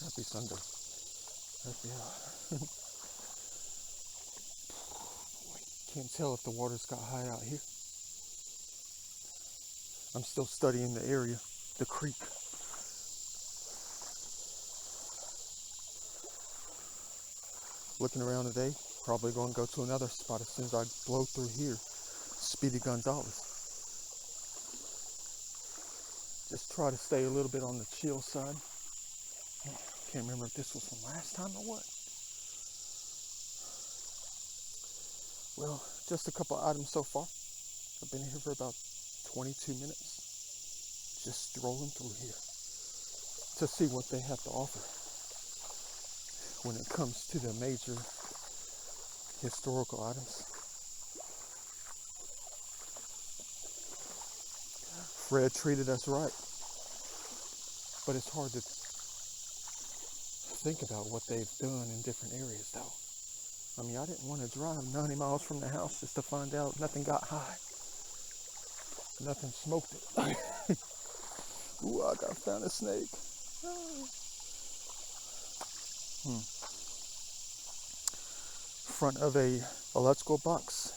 Happy Sunday. Yeah. Can't tell if the water's got high out here. I'm still studying the area, the creek. Looking around today, probably going to go to another spot as soon as I blow through here. Speedy Gonzales. Just try to stay a little bit on the chill side. Can't remember if this was from last time or what. Well, just a couple items so far. I've been here for about 22 minutes. Just strolling through here to see what they have to offer when it comes to the major historical items. Fred treated us right, but it's hard to think about what they've done in different areas though. I mean, I didn't want to drive 90 miles from the house just to find out nothing got high. Nothing smoked it. Ooh, I found a snake. Front of a electrical box.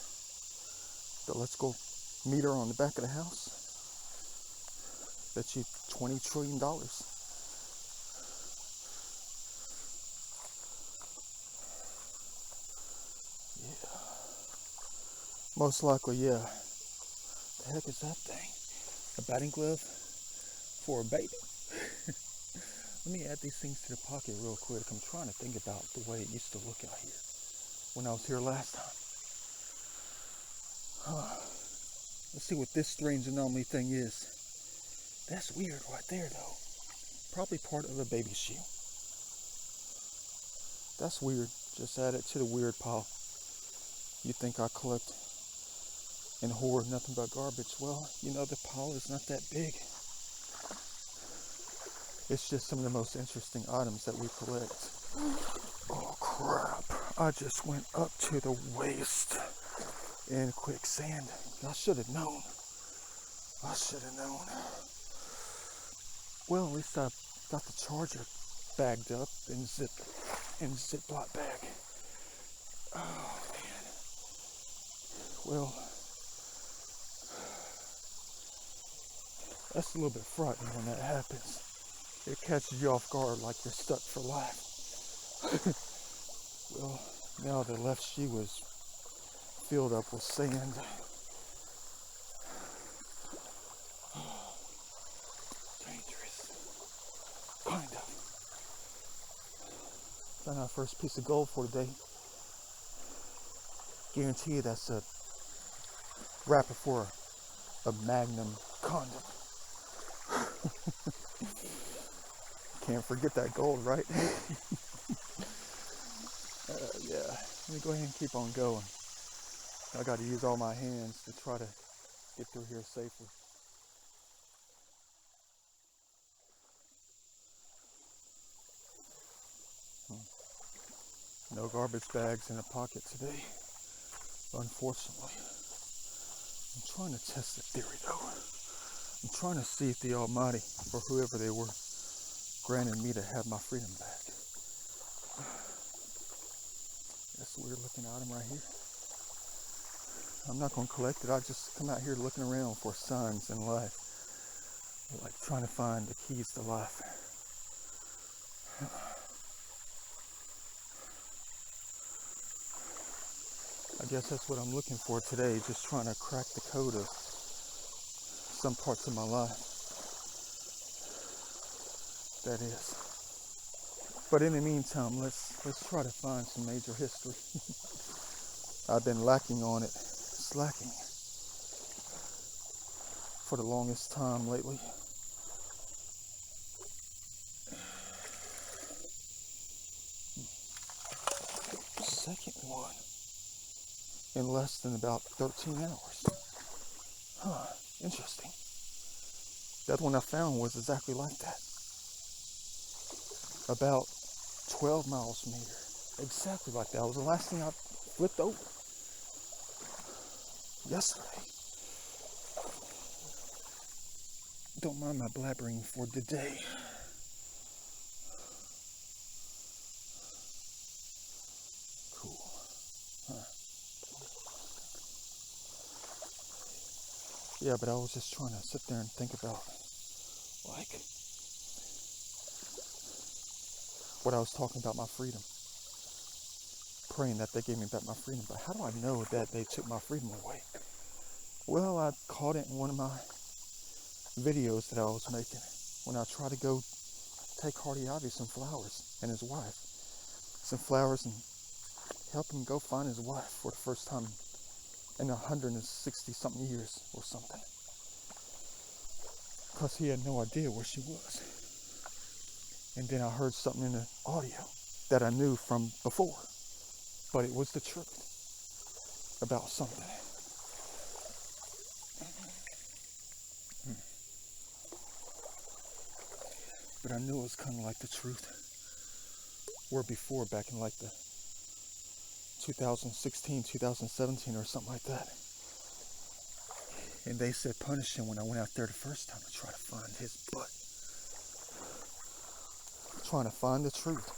The electrical meter on the back of the house. Bet you $20 trillion. Yeah. Most likely, yeah. The heck is that thing? A batting glove for a baby? Let me add these things to the pocket real quick. I'm trying to think about the way it used to look out here when I was here last time. Let's see what this strange anomaly thing is. That's weird right there though. Probably part of a baby shoe. That's weird. Just add it to the weird pile. You think I collect and hoard nothing but garbage? Well, you know, the pile is not that big. It's just some of the most interesting items that we collect. Oh crap, I just went up to the waist in quicksand. I should have known. Well, at least I got the charger bagged up in Ziploc bag. Oh man. Well, that's a little bit frightening when that happens. It catches you off guard like you're stuck for life. Well, now the left shoe is filled up with sand. Dangerous. Kind of. Found our first piece of gold for today. Guarantee you that's a wrapper for a Magnum condom. Can't forget that gold, right? Yeah, let me go ahead and keep on going. I got to use all my hands to try to get through here safely. No garbage bags in the pocket today, unfortunately. I'm trying to test the theory though. I'm trying to see if the Almighty, or whoever they were, granted me to have my freedom back. That's a weird looking item right here. I'm not going to collect it. I just come out here looking around for signs in life. Like trying to find the keys to life. I guess that's what I'm looking for today. Just trying to crack the code of some parts of my life. That is. But in the meantime, let's try to find some major history. I've been slacking for the longest time lately. Second one in less than about 13 hours. Interesting. That one I found was exactly like that. About 12 miles from here. Exactly like that. It was the last thing I flipped over yesterday. Don't mind my blabbering for today. Yeah, but I was just trying to sit there and think about, like, what I was talking about, my freedom. Praying that they gave me back my freedom. But how do I know that they took my freedom away? Well, I caught it in one of my videos that I was making when I tried to go take Hardy Ivy some flowers and his wife. Some flowers and help him go find his wife for the first time in 160 something years or something. Because he had no idea where she was. And then I heard something in the audio that I knew from before. But it was the truth about something. But I knew it was kind of like the truth. Where before, back in like the 2016, 2017 or something like that. And they said punish him when I went out there the first time to try to find his butt. Trying to find the truth.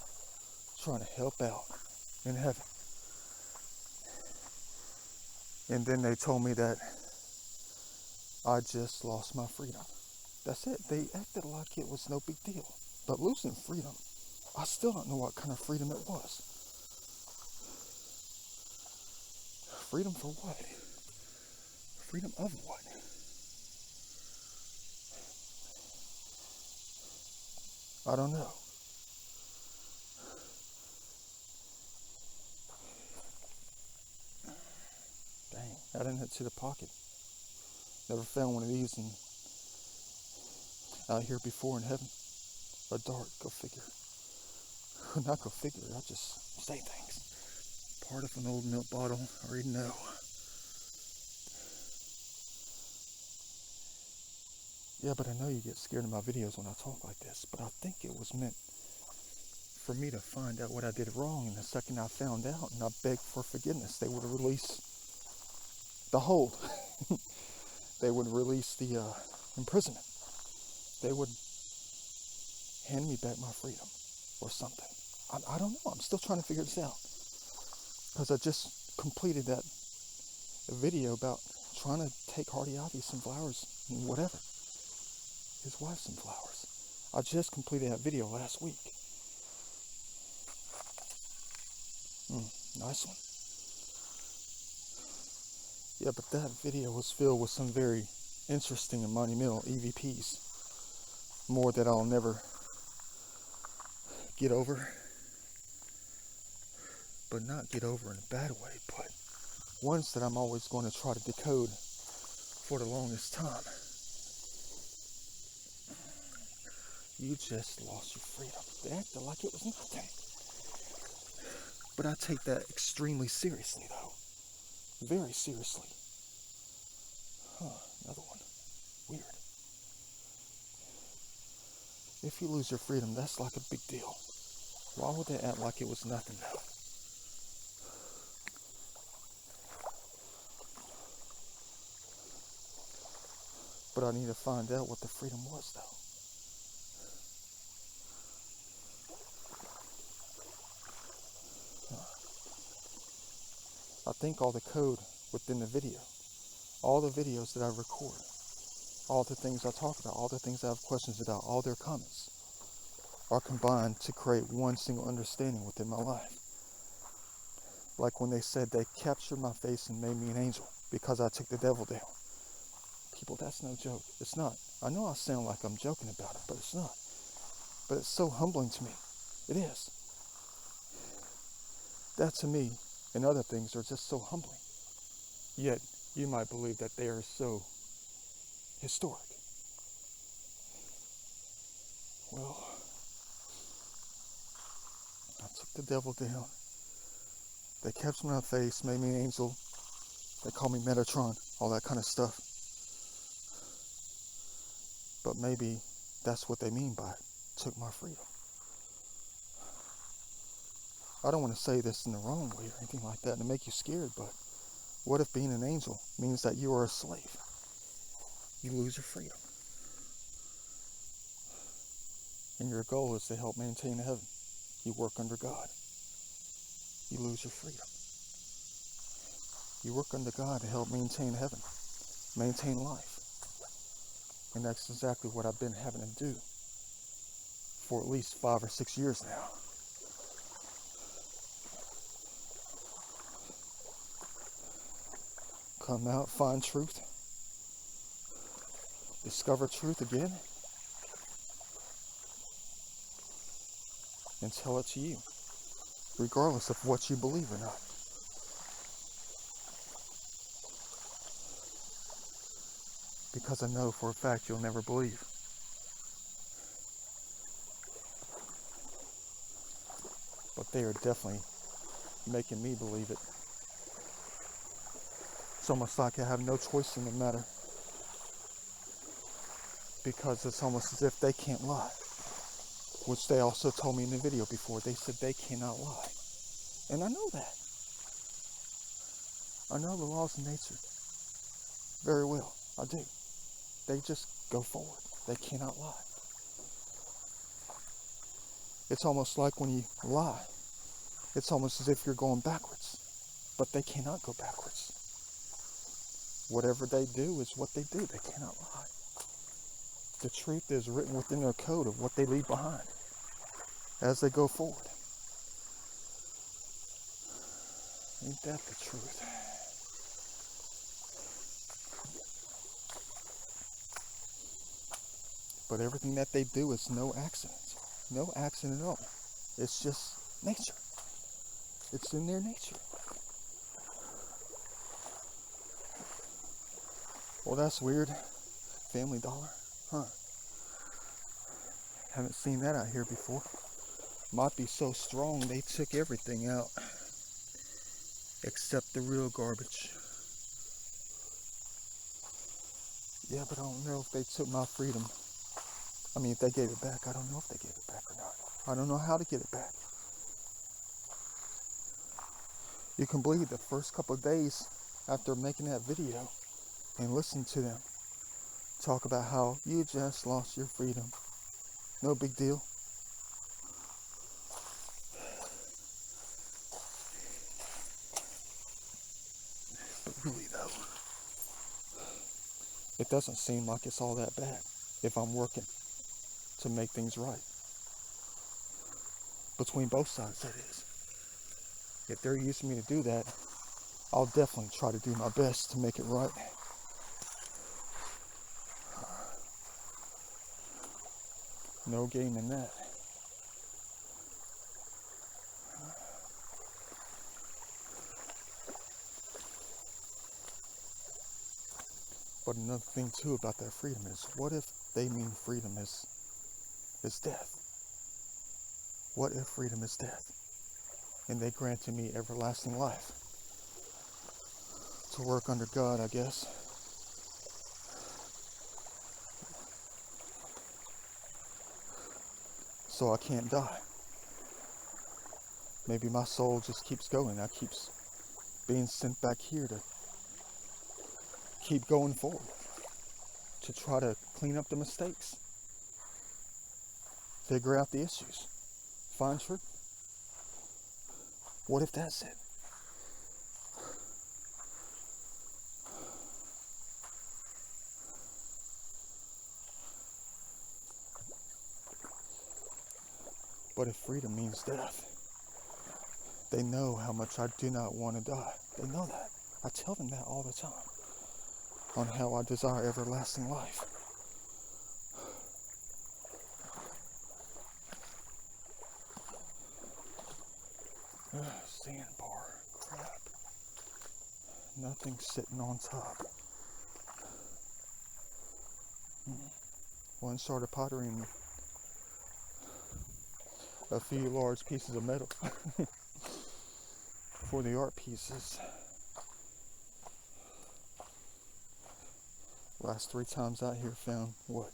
Trying to help out in heaven. And then they told me that I just lost my freedom. That's it. They acted like it was no big deal. But losing freedom, I still don't know what kind of freedom it was. Freedom for what? Freedom of what? I don't know. Dang, I didn't hit to the pocket. Never found one of these out here before in heaven. Or dark, go figure. Not go figure, I just say things. Part of an old milk bottle, I already know. Yeah, but I know you get scared of my videos when I talk like this, but I think it was meant for me to find out what I did wrong, and the second I found out and I begged for forgiveness, they would release the hold. They would release the imprisonment. They would hand me back my freedom or something. I don't know. I'm still trying to figure this out. Because I just completed that video about trying to take Hardy Ivy some flowers and whatever. His wife some flowers. I just completed that video last week. Nice one. Yeah, but that video was filled with some very interesting and monumental EVPs. More that I'll never get over. But not get over in a bad way, but ones that I'm always going to try to decode for the longest time. You just lost your freedom. They acted like it was nothing. But I take that extremely seriously, though. Very seriously. Another one. Weird. If you lose your freedom, that's like a big deal. Why would they act like it was nothing, though? But I need to find out what the freedom was, though. I think all the code within the video, all the videos that I record, all the things I talk about, all the things I have questions about, all their comments are combined to create one single understanding within my life. Like when they said they captured my face and made me an angel because I took the devil down. People, that's no joke. It's not. I know I sound like I'm joking about it, but it's not. But it's so humbling to me. It is. That to me and other things are just so humbling. Yet you might believe that they are so historic. Well, I took the devil down. They captured my face, made me an angel. They called me Metatron, all that kind of stuff. But maybe that's what they mean by took my freedom. I don't want to say this in the wrong way or anything like that to make you scared, but what if being an angel means that you are a slave? You lose your freedom. And your goal is to help maintain heaven. You work under God. You lose your freedom. You work under God to help maintain heaven, maintain life. And that's exactly what I've been having to do for at least 5 or 6 years now. Come out, find truth, discover truth again, and tell it to you, regardless of what you believe or not. Because I know for a fact you'll never believe. But they are definitely making me believe it. It's almost like I have no choice in the matter. Because it's almost as if they can't lie. Which they also told me in the video before. They said they cannot lie. And I know that. I know the laws of nature very well. I do. They just go forward. They cannot lie. It's almost like when you lie, it's almost as if you're going backwards. But they cannot go backwards. Whatever they do is what they do. They cannot lie. The truth is written within their code of what they leave behind as they go forward. Ain't that the truth? But everything that they do is no accident. No accident at all. It's just nature. It's in their nature. Well, that's weird. Family Dollar. Huh. Haven't seen that out here before. Might be so strong they took everything out. Except the real garbage. Yeah, but I don't know if they took my freedom. I mean, if they gave it back, I don't know if they gave it back or not. I don't know how to get it back. You can believe the first couple of days after making that video and listening to them talk about how you just lost your freedom. No big deal. But really though, it doesn't seem like it's all that bad if I'm working to make things right. Between both sides, that is. If they're using me to do that, I'll definitely try to do my best to make it right. No game in that. But another thing too about that freedom is, what if they mean freedom is death? What if freedom is death? And they granted me everlasting life. To work under God, I guess. So I can't die. Maybe my soul just keeps going. I keeps being sent back here to keep going forward. To try to clean up the mistakes. Figure out the issues. Find truth. What if that's it? But if freedom means death, they know how much I do not want to die. They know that. I tell them that all the time. On how I desire everlasting life. Sandbar. Crap. Nothing sitting on top. One sort of pottery and a few large pieces of metal for the art pieces. Last 3 times out here found, what,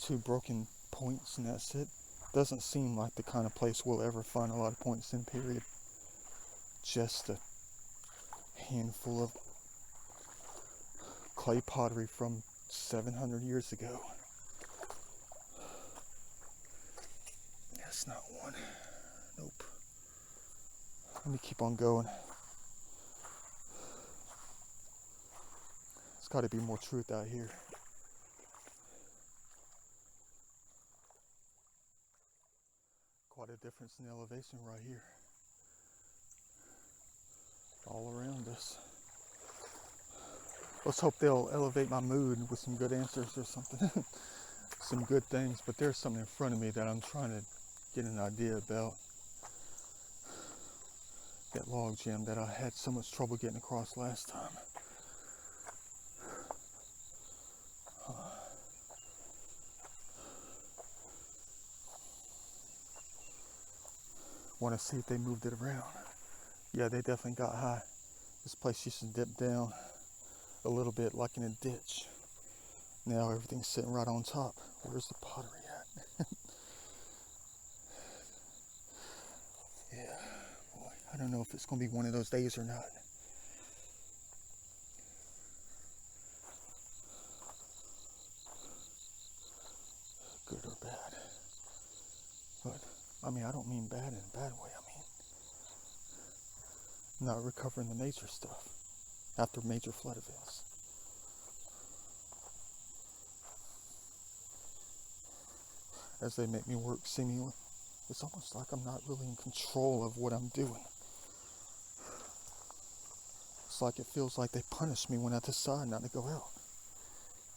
2 broken points and that's it. Doesn't seem like the kind of place we'll ever find a lot of points in, period. Just a handful of clay pottery from 700 years ago. That's not one. Nope. Let me keep on going. There's got to be more truth out here. Quite a difference in elevation right here. All around us. Let's hope they'll elevate my mood with some good answers or something. Some good things, but there's something in front of me that I'm trying to get an idea about. That log jam that I had so much trouble getting across last time. Want to see if they moved it around. Yeah, they definitely got high. This place used to dip down a little bit like in a ditch. Now everything's sitting right on top. Where's the pottery at? Yeah, boy, I don't know if it's going to be one of those days or not. Good or bad. But, I mean, I don't mean bad in a bad way. I mean, not recovering the major stuff after major flood events. As they make me work seemingly, it's almost like I'm not really in control of what I'm doing. It's like it feels like they punish me when I decide not to go out.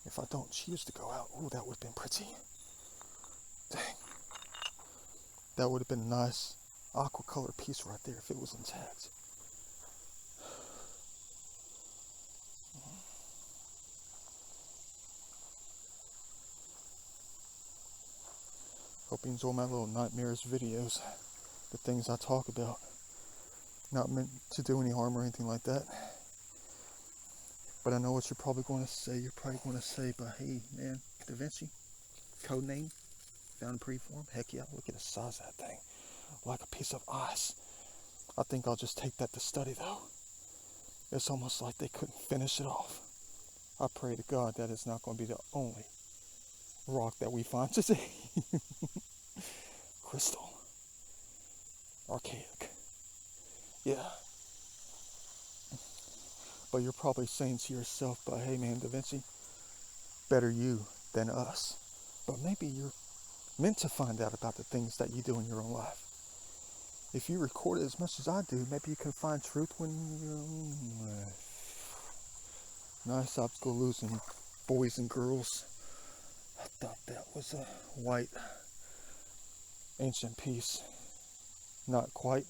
If I don't choose to go out, oh, that would have been pretty. Dang. That would have been a nice aqua color piece right there if it was intact. Hope you enjoy my little nightmares videos. The things I talk about. Not meant to do any harm or anything like that. But I know what you're probably going to say. You're probably going to say, but hey, man, Da Vinci, code name, found in preform. Heck yeah, look at the size of that thing. Like a piece of ice. I think I'll just take that to study, though. It's almost like they couldn't finish it off. I pray to God that it's not going to be the only rock that we find today. Crystal. Archaic. Yeah. But you're probably saying to yourself, but hey man, Da Vinci, better you than us. But maybe you're meant to find out about the things that you do in your own life. If you record it as much as I do, maybe you can find truth when you're in life. Nice obstacle losing boys and girls. I thought that was a white ancient piece. Not quite.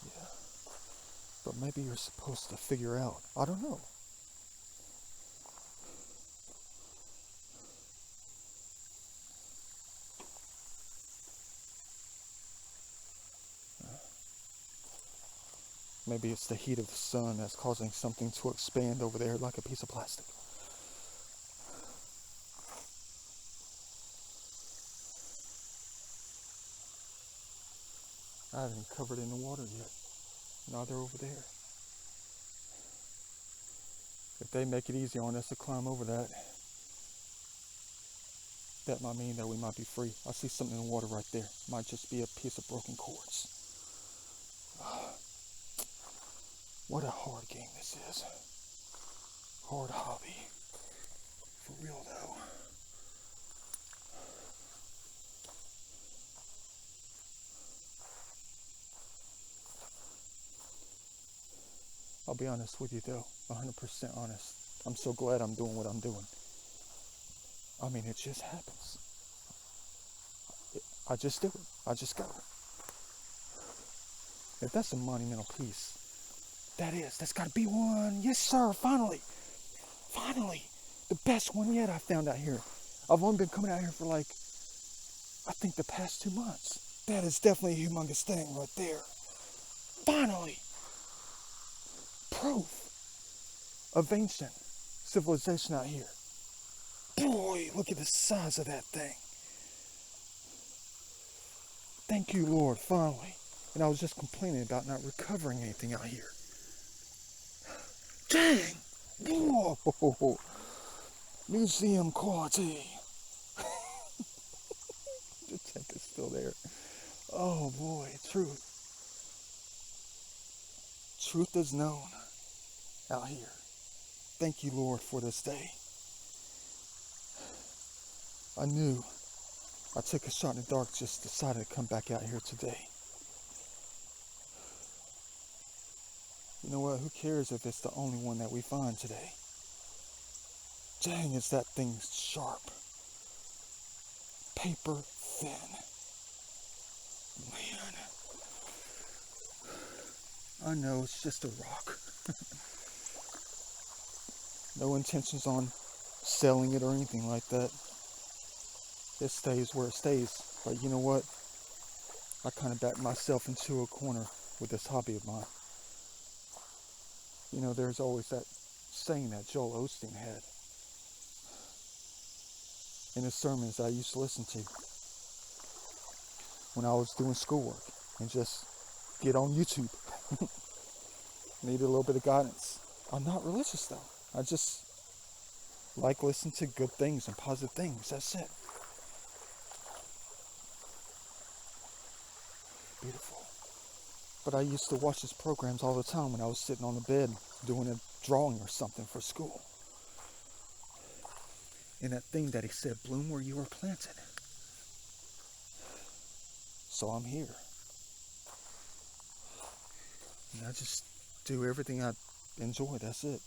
Yeah. But maybe you're supposed to figure out. I don't know. Maybe it's the heat of the sun that's causing something to expand over there like a piece of plastic. I haven't covered in the water yet. Neither over there. If they make it easy on us to climb over that, that might mean that we might be free. I see something in the water right there. Might just be a piece of broken quartz. What a hard game this is. Hard hobby. For real though. I'll be honest with you though, 100% honest. I'm so glad I'm doing what I'm doing. I mean, it just happens. I just do it. I just go. If that's a monumental piece, that's gotta be one. Yes sir, finally. Finally. The best one yet I found out here. I've only been coming out here for like, I think the past 2 months. That is definitely a humongous thing right there. Finally. Proof of ancient civilization out here. Boy, look at the size of that thing. Thank you, Lord, finally. And I was just complaining about not recovering anything out here. Dang! Whoa! Museum quality. The tank is still there. Oh boy, truth. Truth is known out here. Thank you, Lord, for this day. I knew I took a shot in the dark, just decided to come back out here today. You know what? Who cares if it's the only one that we find today? Dang, is that thing sharp. Paper thin. Man. I know it's just a rock. No intentions on selling it or anything like that. It stays where it stays. But you know what? I kind of backed myself into a corner with this hobby of mine. You know, there's always that saying that Joel Osteen had in his sermons I used to listen to when I was doing schoolwork and just get on YouTube. Needed a little bit of guidance. I'm not religious though. I just like listening to good things and positive things. That's it. Beautiful. But I used to watch his programs all the time when I was sitting on the bed doing a drawing or something for school. And that thing that he said, bloom where you are planted. So I'm here. And I just do everything I enjoy, that's it.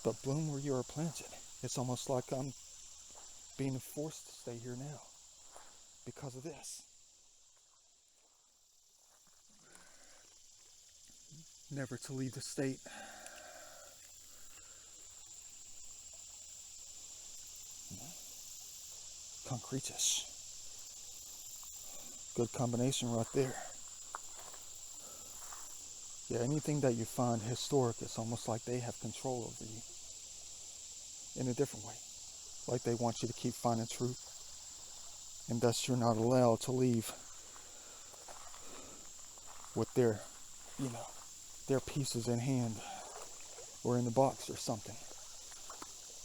But bloom where you are planted. It's almost like I'm being forced to stay here now because of this. Never to leave the state. Concretish. Good combination right there. Yeah, anything that you find historic, it's almost like they have control over you in a different way. Like they want you to keep finding truth, and thus you're not allowed to leave with their, their pieces in hand or in the box or something.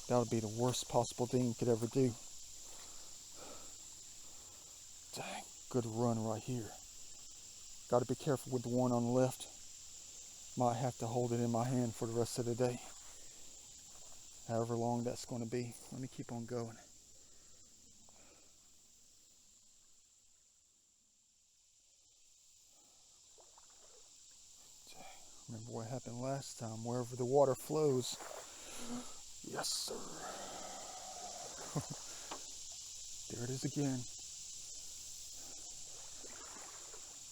That would be the worst possible thing you could ever do. Dang, good run right here. Got to be careful with the one on the left. Might have to hold it in my hand for the rest of the day. However long that's going to be. Let me keep on going. Remember what happened last time. Wherever the water flows. Yes, sir. There it is again.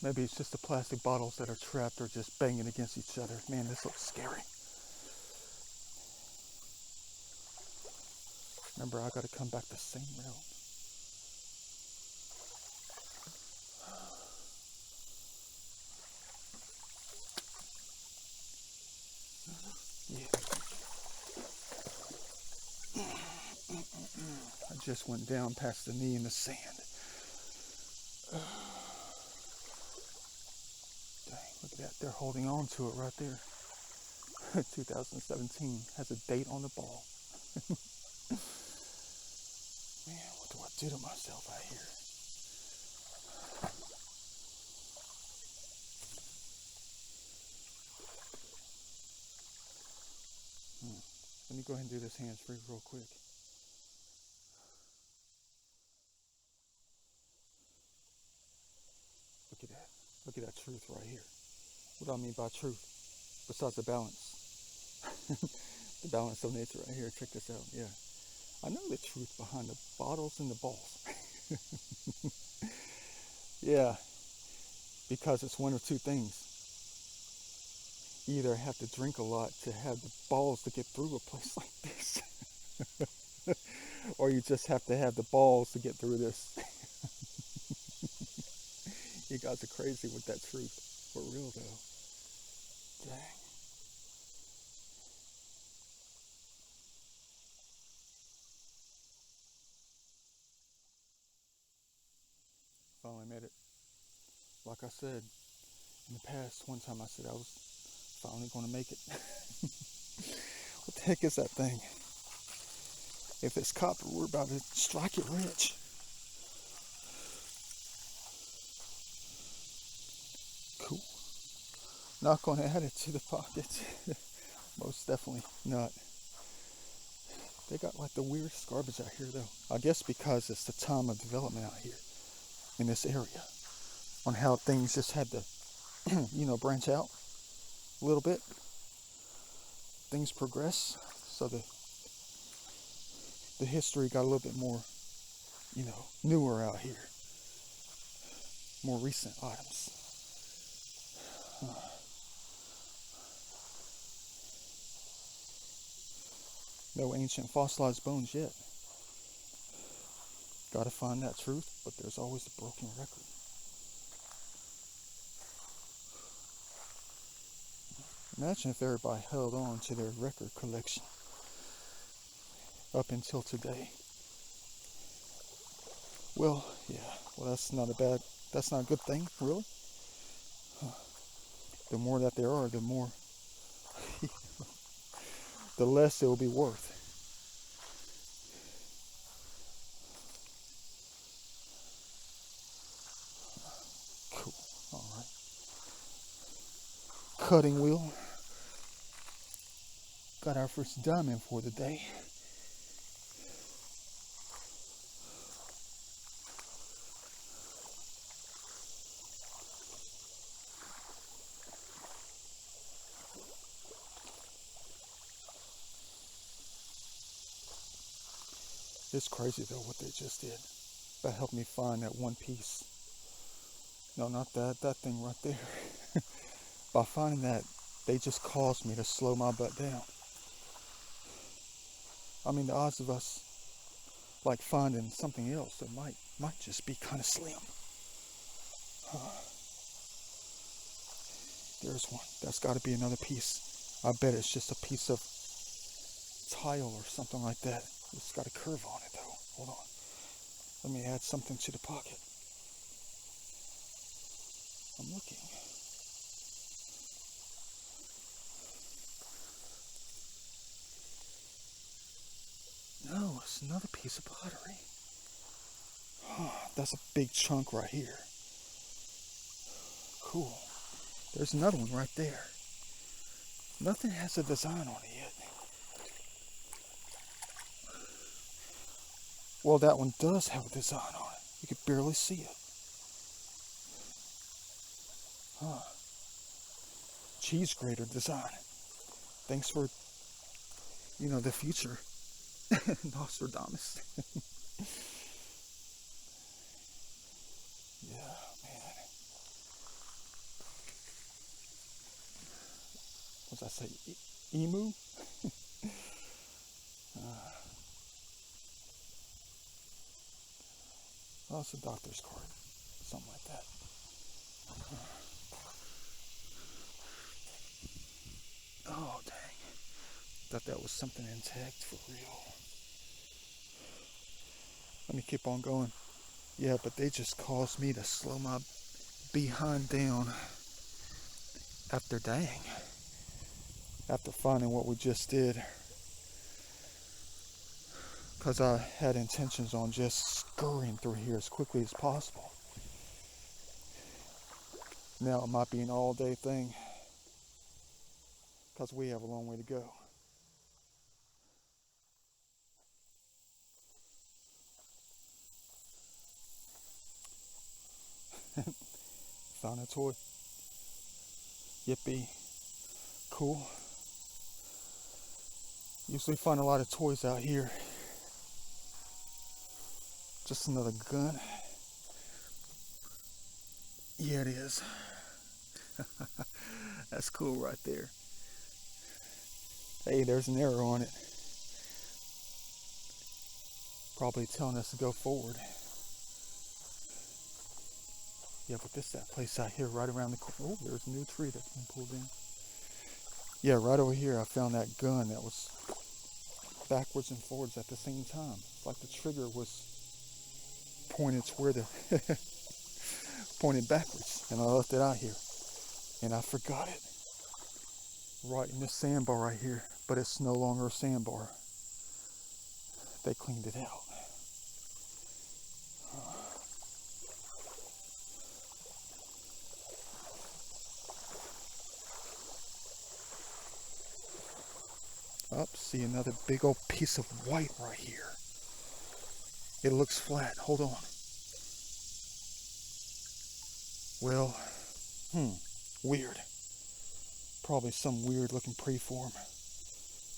Maybe it's just the plastic bottles that are trapped or just banging against each other. Man, this looks scary. Remember, I gotta come back the same route. Yeah. I just went down past the knee in the sand. Dang, look at that. They're holding on to it right there. 2017 has a date on the ball. Man, what do I do to myself out here? Let me go ahead and do this hands-free real quick. Look at that. Look at that truth right here. What do I mean by truth? Besides the balance. The balance of nature right here. Check this out. Yeah. I know the truth behind the bottles and the balls. Yeah. Because it's one of two things. You either have to drink a lot to have the balls to get through a place like this. Or you just have to have the balls to get through this. You guys are crazy with that truth. For real though. Dang. Finally made it. Like I said, in the past, one time I said I was finally going to make it. What the heck is that thing? If it's copper, we're about to strike it rich. Cool. Not going to add it to the pocket. Most definitely not. They got like the weirdest garbage out here though. I guess because it's the time of development out here in this area. On how things just had to, branch out a little bit. Things progress. So the history got a little bit more, newer out here. More recent items. No ancient fossilized bones yet. Gotta find that truth, but there's always a broken record. Imagine if everybody held on to their record collection up until today. Well, that's not a good thing, really. The more that there are, the more, the less it will be worth. Cool, alright. Cutting wheel. Got our first diamond for the day. It's crazy though what they just did. That helped me find that one piece. No, not that thing right there. By finding that, they just caused me to slow my butt down. I mean, the odds of us like finding something else that might just be kind of slim. There's one. That's got to be another piece. I bet it's just a piece of tile or something like that. It's got a curve on it though. Hold on. Let me add something to the pocket. I'm looking. No, it's another piece of pottery. That's a big chunk right here. Cool. There's another one right there. Nothing has a design on it yet. Well, that one does have a design on it. You could barely see it. Cheese grater design. Thanks for, the future. Nostradamus. Yeah, man. What did I say? Emu? Oh, it's a doctor's card. Something like that. Oh, dang. Thought that was something intact for real. Let me keep on going. Yeah, but they just caused me to slow my behind down after finding what we just did. Because I had intentions on just scurrying through here as quickly as possible. Now it might be an all-day thing. Because we have a long way to go. Found a toy. Yippee. Cool. Usually find a lot of toys out here. Just another gun. Yeah, it is. That's cool right there. Hey, there's an arrow on it. Probably telling us to go forward. Yeah, but this that place out here right around the corner. Oh, there's a new tree that's been pulled in. Yeah, right over here I found that gun that was backwards and forwards at the same time. It's like the trigger was pointed toward pointed backwards, and I left it out here. And I forgot it. Right in this sandbar right here. But it's no longer a sandbar. They cleaned it out. Up, see another big old piece of white right here. It looks flat. Hold on. Well, weird. Probably some weird looking preform.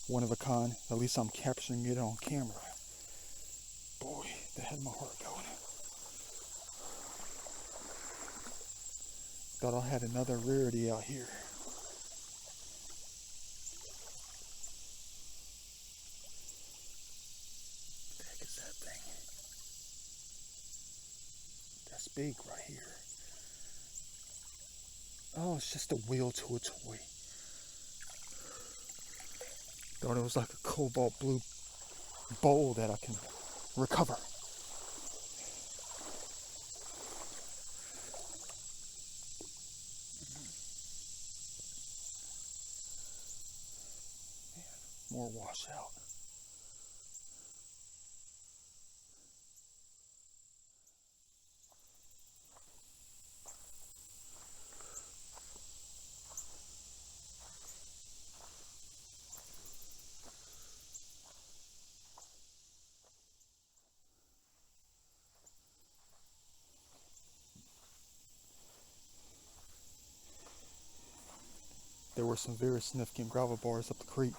One of a kind. At least I'm capturing it on camera. Boy, that had my heart going. Thought I had another rarity out here. What the heck is that thing? That's big right here. Oh, it's just a wheel to a toy. Thought it was like a cobalt blue bowl that I can recover. Man, more washout. There were some very significant gravel bars up the creek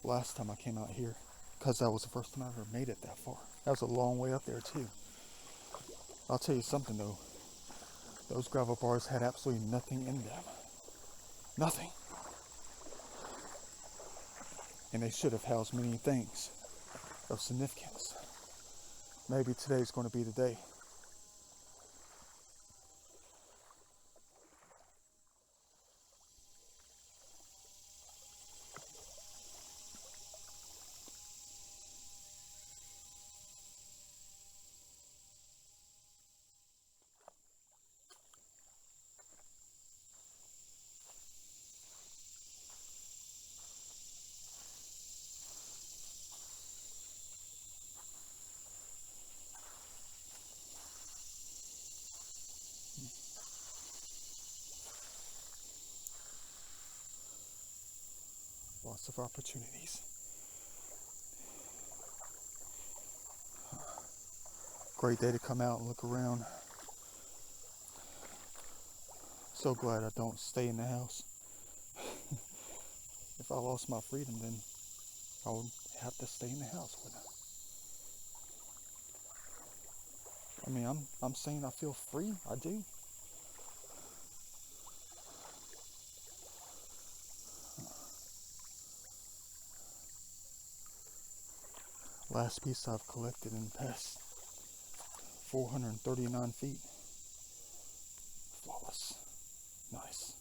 last time I came out here, because that was the first time I ever made it that far. That was a long way up there too. I'll tell you something though, those gravel bars had absolutely nothing in them. Nothing. And they should have housed many things of significance. Maybe today's going to be the day. Lots of opportunities. Great day to come out and look around. So glad I don't stay in the house. If I lost my freedom, then I would have to stay in the house, wouldn't I? I mean, I'm saying I feel free. I do. Last piece I've collected in the past 439 feet. Flawless. Nice.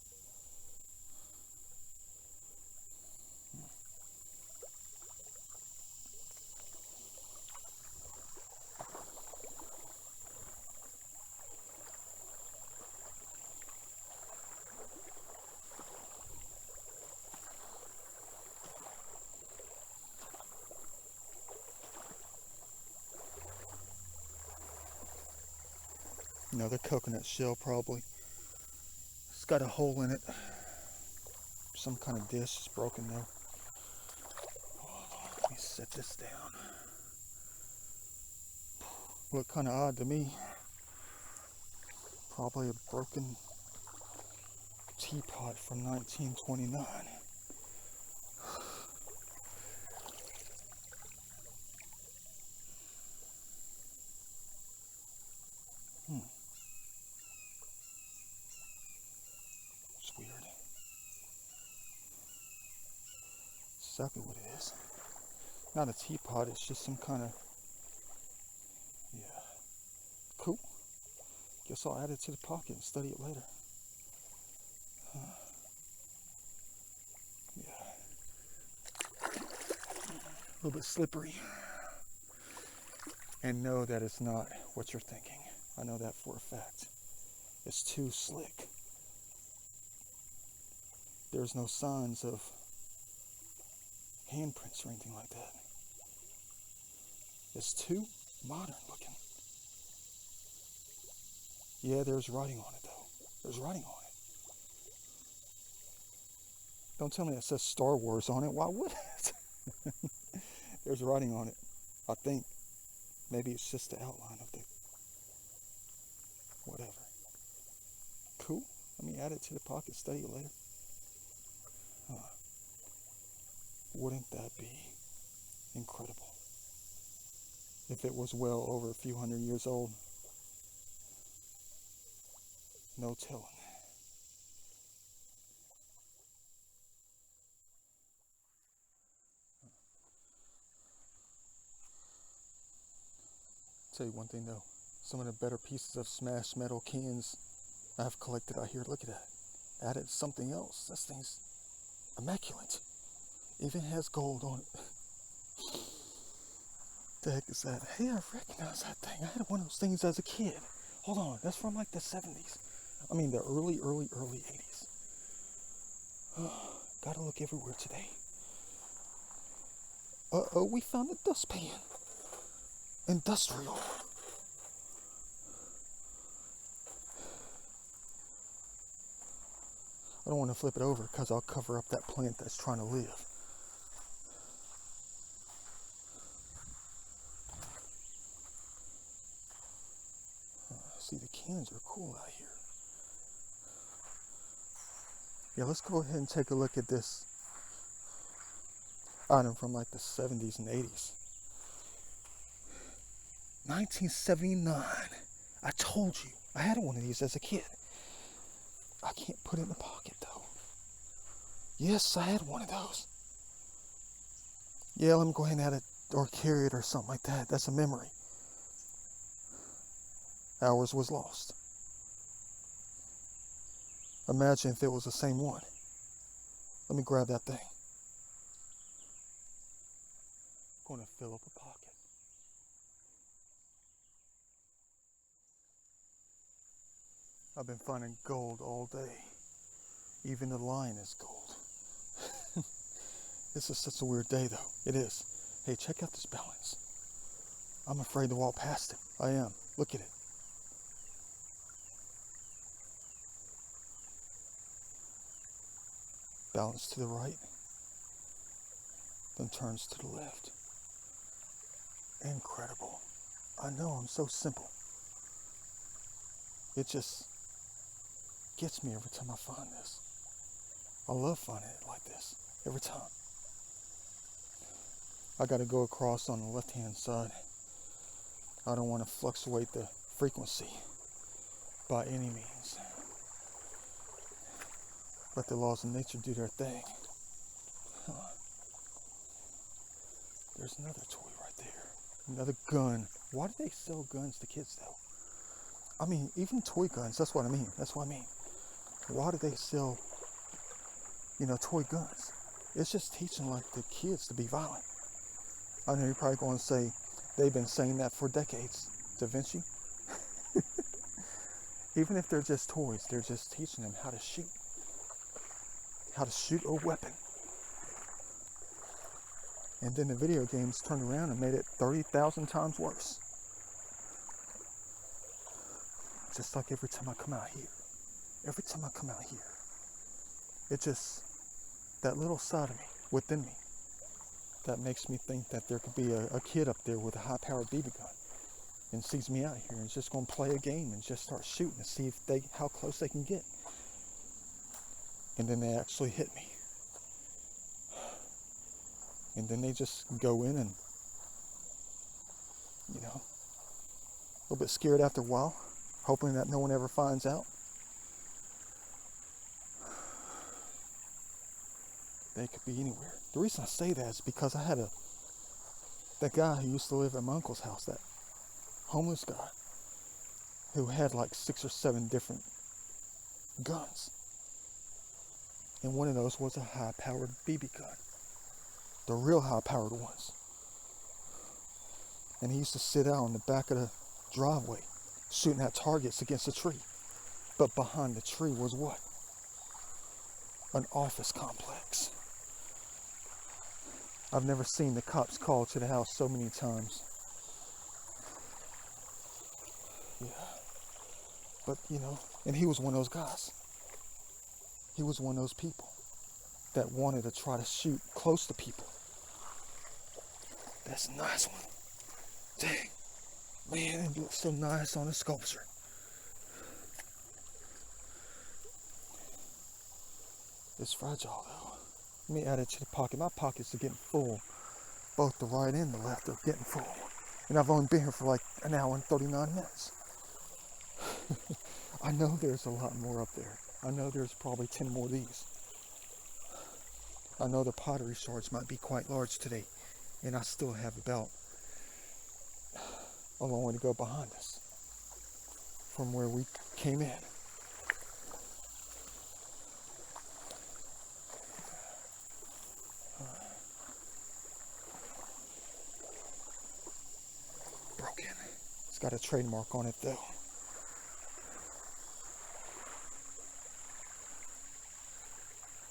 Another coconut shell probably. It's got a hole in it. Some kind of dish is broken though. Let me set this down. Look kind of odd to me. Probably a broken teapot from 1929. It's weird. Exactly what it is. Not a teapot, it's just some kind of, yeah. Cool. Guess I'll add it to the pocket and study it later. Yeah. A little bit slippery. And know that it's not what you're thinking. I know that for a fact. It's too slick. There's no signs of handprints or anything like that. It's too modern looking. Yeah, there's writing on it though. There's writing on Don't tell me it says Star Wars on it. Why would it? There's writing on it. I think maybe it's just the outline of the whatever. Cool. Let me add it to the pocket. Study it later. Huh. Wouldn't that be incredible? If it was well over a few hundred years old. No telling. Tell you one thing though. Some of the better pieces of smashed metal cans I've collected out here. Look at that. Added something else. This thing's immaculate. Even has gold on it. The heck is that? Hey, I recognize that thing. I had one of those things as a kid. Hold on, that's from like the 70s. I mean the early 80s. Gotta look everywhere today. Uh-oh, we found a dustpan. Industrial. I don't want to flip it over because I'll cover up that plant that's trying to live. See, the cans are cool out here. Yeah, let's go ahead and take a look at this item from like the 70s and 80s. 1979. I told you. I had one of these as a kid. I can't put it in the pocket though. Yes, I had one of those. Yeah, let me go ahead and add it or carry it or something like that. That's a memory. Ours was lost. Imagine if it was the same one. Let me grab that thing. I'm going to fill up a pocket. I've been finding gold all day. Even the line is gold. This is such a weird day though. It is. Hey, check out this balance. I'm afraid to walk past it. I am. Look at it. Balance to the right, then turns to the left. Incredible. I know, I'm so simple. It just gets me every time I find this. I love finding it like this, every time. I gotta go across on the left-hand side. I don't want to fluctuate the frequency by any means. Let the laws of nature do their thing. Huh. There's another toy right there. Another gun. Why do they sell guns to kids though? I mean, even toy guns, that's what I mean. That's what I mean. Why do they sell, toy guns? It's just teaching like the kids to be violent. I know you're probably going to say, they've been saying that for decades. Da Vinci. Even if they're just toys, they're just teaching them how to shoot. How to shoot a weapon. And then the video games turned around and made it 30,000 times worse. Just like every time I come out here. Every time I come out here. It just, that little side of me, within me, that makes me think that there could be a kid up there with a high-powered BB gun and sees me out here and is just going to play a game and just start shooting to see how close they can get. And then they actually hit me. And then they just go in and, a little bit scared after a while, hoping that no one ever finds out. They could be anywhere. The reason I say that is because I had that guy who used to live at my uncle's house, that homeless guy, who had like 6 or 7 different guns. And one of those was a high-powered BB gun. The real high-powered ones. And he used to sit out on the back of the driveway, shooting at targets against a tree. But behind the tree was what? An office complex. I've never seen the cops called to the house so many times. Yeah. But, and he was one of those guys. He was one of those people. that wanted to try to shoot close to people. That's a nice one. Dang. Man, it looks so nice on the sculpture. It's fragile though. Let me add it to the pocket. My pockets are getting full. Both the right and the left are getting full. And I've only been here for like an hour and 39 minutes. I know there's a lot more up there. I know there's probably 10 more of these. I know the pottery shards might be quite large today. And I still have about a long way to go behind us from where we came in. Broken. It's got a trademark on it though.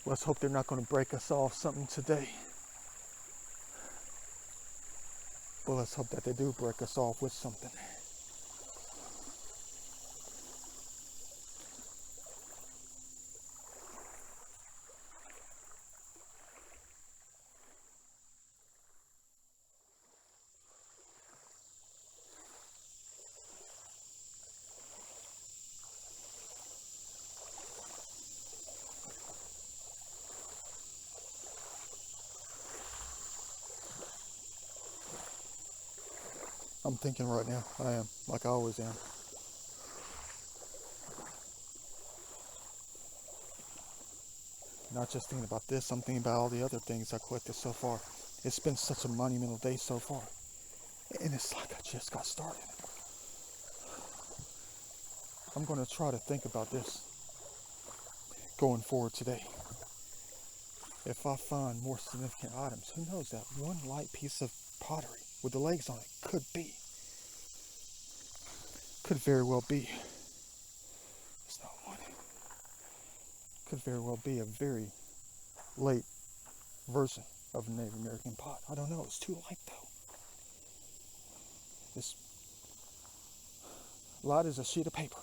Let's hope they're not going to break us off something today. But let's hope that they do break us off with something. I'm thinking right now. I am, like I always am. Not just thinking about this, I'm thinking about all the other things I collected so far. It's been such a monumental day so far. And it's like I just got started. I'm going to try to think about this going forward today. If I find more significant items, who knows, that one light piece of pottery with the legs on it could very well be. It's not one. Could very well be a very late version of a Native American pot. I don't know. It's too light though. It's light as a sheet of paper.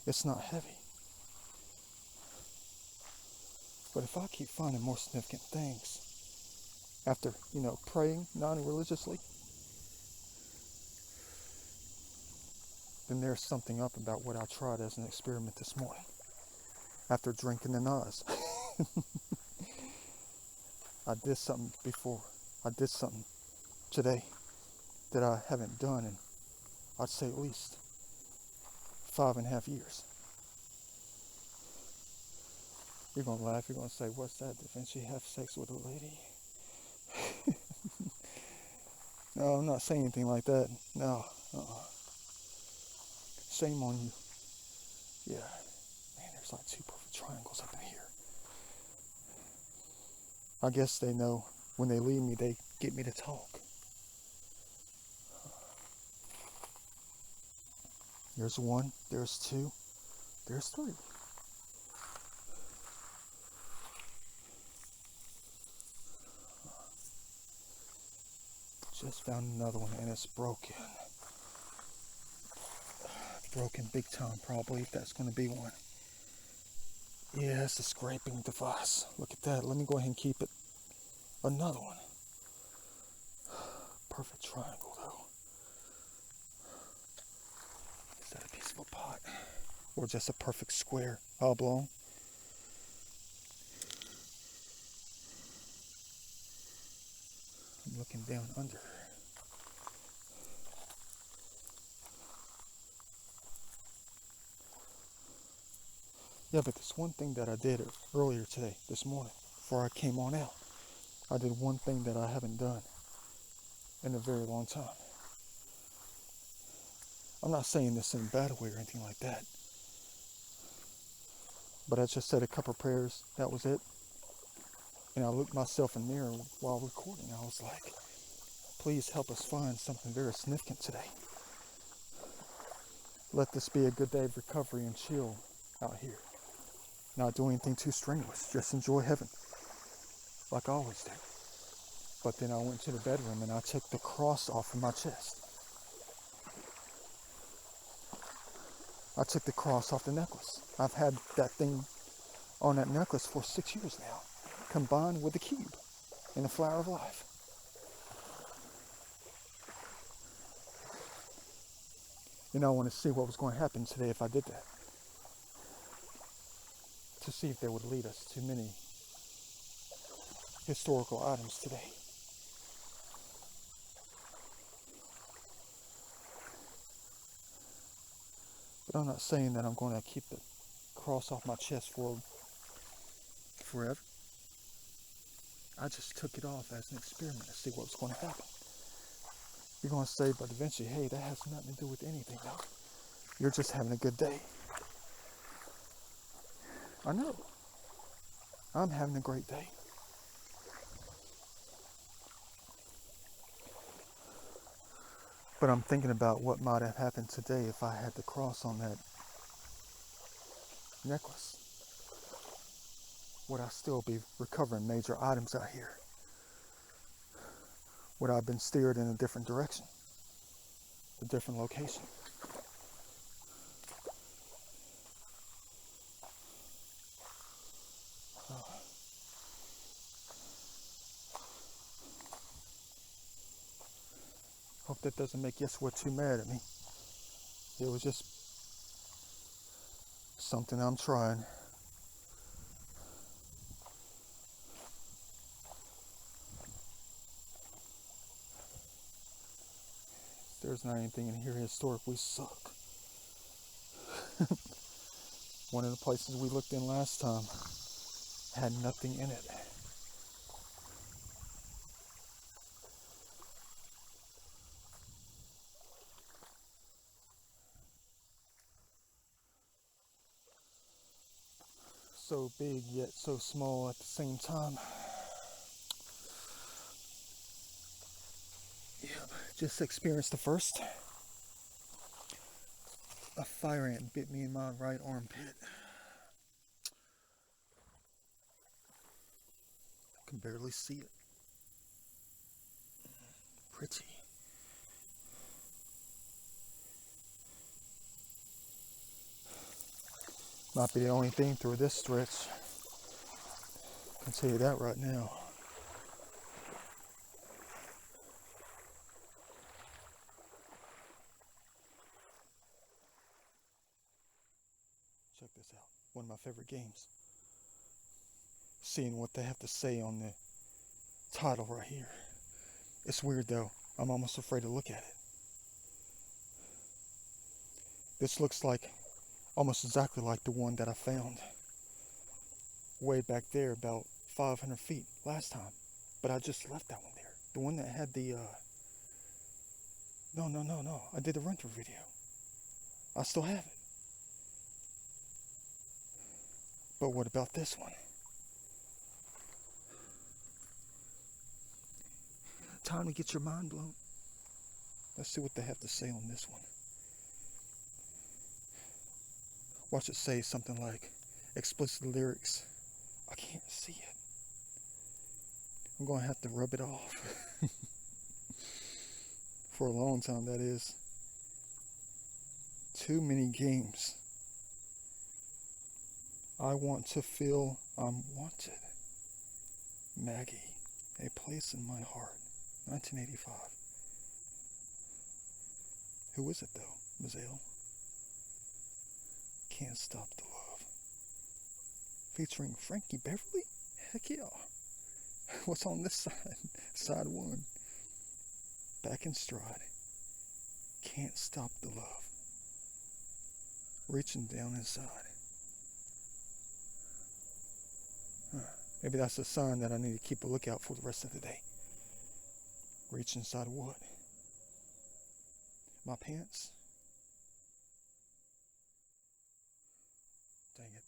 It's not heavy. But if I keep finding more significant things after, praying non-religiously, then there's something up about what I tried as an experiment this morning after drinking the Nas. I did something before. I did something today that I haven't done in, I'd say, at least 5.5 years. You're going to laugh. You're going to say, what's that? Did Vinci have sex with a lady? No, I'm not saying anything like that. No. Shame on you. Yeah. Man, there's like 2 perfect triangles up in here. I guess they know when they leave me, they get me to talk. There's 1, there's 2, there's 3. Just found another one and it's broken. Broken big time probably, if that's going to be one. Yeah, it's a scraping device. Look at that. Let me go ahead and keep it. Another one. Perfect triangle though. Is that a piece of a pot? Or just a perfect square oblong? I'm looking down under. Yeah, but there's one thing that I did earlier today, this morning, before I came on out. I did one thing that I haven't done in a very long time. I'm not saying this in a bad way or anything like that. But I just said a couple of prayers, that was it. And I looked myself in the mirror while recording. I was like, please help us find something very significant today. Let this be a good day of recovery and chill out here. Not do anything too strenuous. Just enjoy heaven, like I always do. But then I went to the bedroom and I took the cross off of my chest. I took the cross off the necklace. I've had that thing on that necklace for 6 years now, combined with the cube and the flower of life. And I want to see what was going to happen today if I did that. To see if they would lead us to many historical items today. But I'm not saying that I'm going to keep the cross off my chest for forever. I just took it off as an experiment to see what was going to happen. You're going to say, but Vinci, hey, that has nothing to do with anything, though. You're just having a good day. I know. I'm having a great day. But I'm thinking about what might have happened today if I had the cross on that necklace. Would I still be recovering major items out here? Would I have been steered in a different direction? A different location? Hope that doesn't make Yeshua too mad at me. It was just something I'm trying. If there's not anything in here historic, we suck. One of the places we looked in last time had nothing in it. So big yet so small at the same time. Yep, just experienced the first. A fire ant bit me in my right armpit. I can barely see it. Pretty. Might be the only thing through this stretch. I can tell you that right now. Check this out. One of my favorite games. Seeing what they have to say on the title right here. It's weird though. I'm almost afraid to look at it. This looks like almost exactly like the one that I found way back there about 500 feet last time. But I just left that one there. The one that had the, no. I did the run-through video. I still have it. But what about this one? Time to get your mind blown. Let's see what they have to say on this one. Watch it say something like explicit lyrics. I can't see it. I'm going to have to rub it off. For a long time, that is. Too many games. I want to feel I'm wanted. Maggie, a place in my heart. 1985. Who is it though? Mazel. Can't Stop the Love. Featuring Frankie Beverly? Heck yeah. What's on this side? Side one. Back in stride. Can't Stop the Love. Reaching down inside. Maybe that's a sign that I need to keep a lookout for the rest of the day. Reach inside what? My pants? Dang it.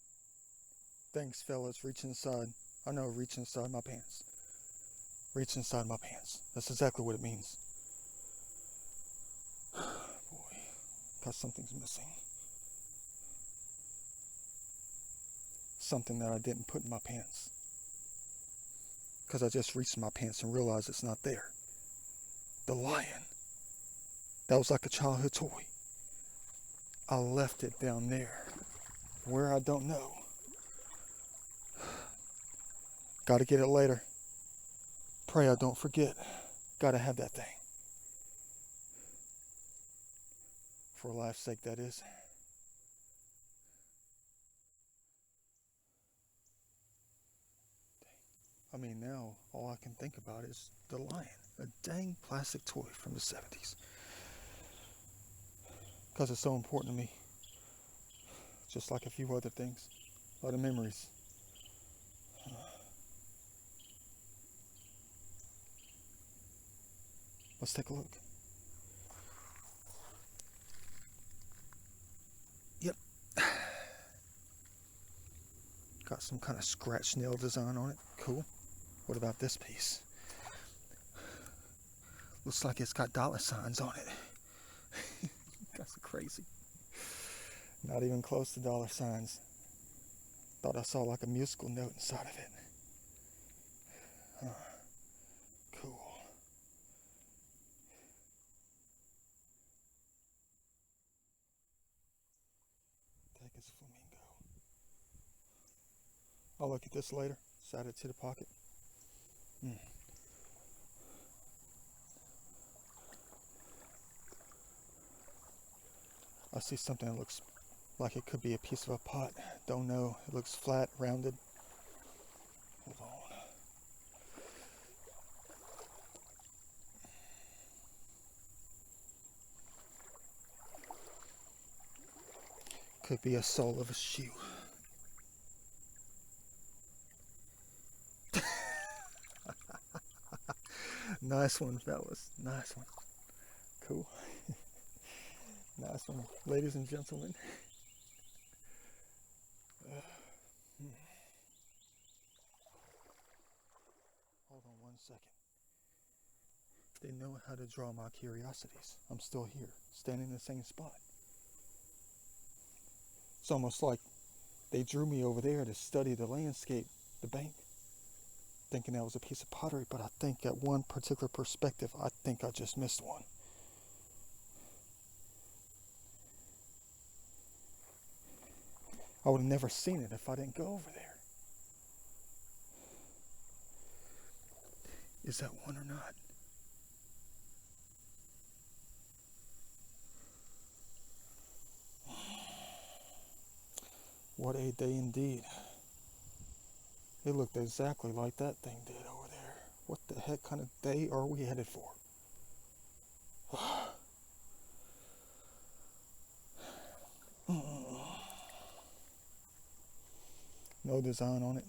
Thanks, fellas. Reach inside. I know, reach inside my pants. Reach inside my pants. That's exactly what it means. Boy, because something's missing. Something that I didn't put in my pants. Because I just reached in my pants and realized it's not there. The lion. That was like a childhood toy. I left it down there. Where I don't know. Gotta get it later. Pray I don't forget. Gotta have that thing. For life's sake, that is. I mean, now all I can think about is the lion. A dang plastic toy from the 70s. Because it's so important to me. Just like a few other things. A lot of memories. Let's take a look. Yep. Got some kind of scratch nail design on it. Cool. What about this piece? Looks like it's got dollar signs on it. That's crazy. Not even close to dollar signs. Thought I saw like a musical note inside of it. Cool. Take his flamingo. I'll look at this later. Just add it to the pocket. I see something that looks like it could be a piece of a pot. Don't know. It looks flat, rounded. Hold on. Could be a sole of a shoe. Nice one, fellas. Nice one. Cool. Nice one, ladies and gentlemen. Hold on one second. They know how to draw my curiosities. I'm still here, standing in the same spot. It's almost like they drew me over there to study the landscape, the bank, thinking that was a piece of pottery, but I think at one particular perspective, I think I just missed one. I would have never seen it if I didn't go over there. Is that one or not? What a day indeed. It looked exactly like that thing did over there. What the heck kind of day are we headed for? No design on it.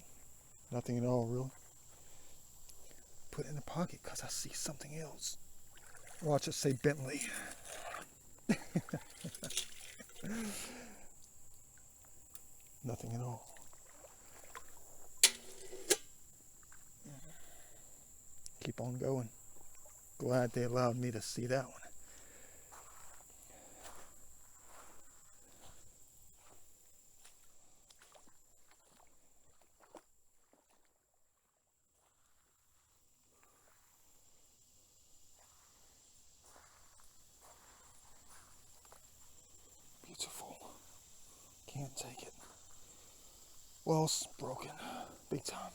Nothing at all, really. Put it in the pocket because I see something else. Watch it say Bentley. Nothing at all. Keep on going. Glad they allowed me to see that one. Beautiful. Can't take it. Well, it's broken. Big time.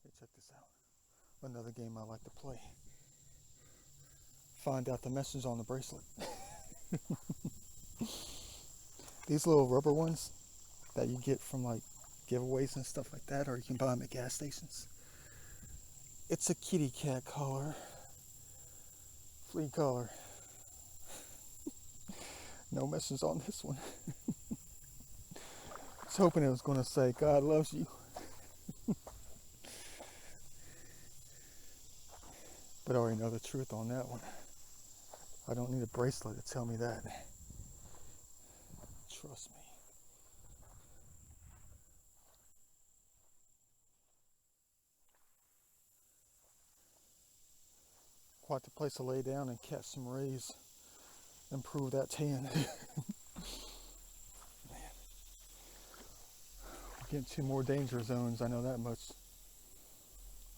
Hey, check this out. Another game I like to play. Find out the message on the bracelet. These little rubber ones that you get from like giveaways and stuff like that, or you can buy them at gas stations. It's a kitty cat collar. Flea collar. No message on this one. I was hoping it was going to say, God loves you. But I already know the truth on that one. I don't need a bracelet to tell me that. Trust me. Quite the place to lay down and catch some rays. improve that tan. Get into more danger zones, I know that much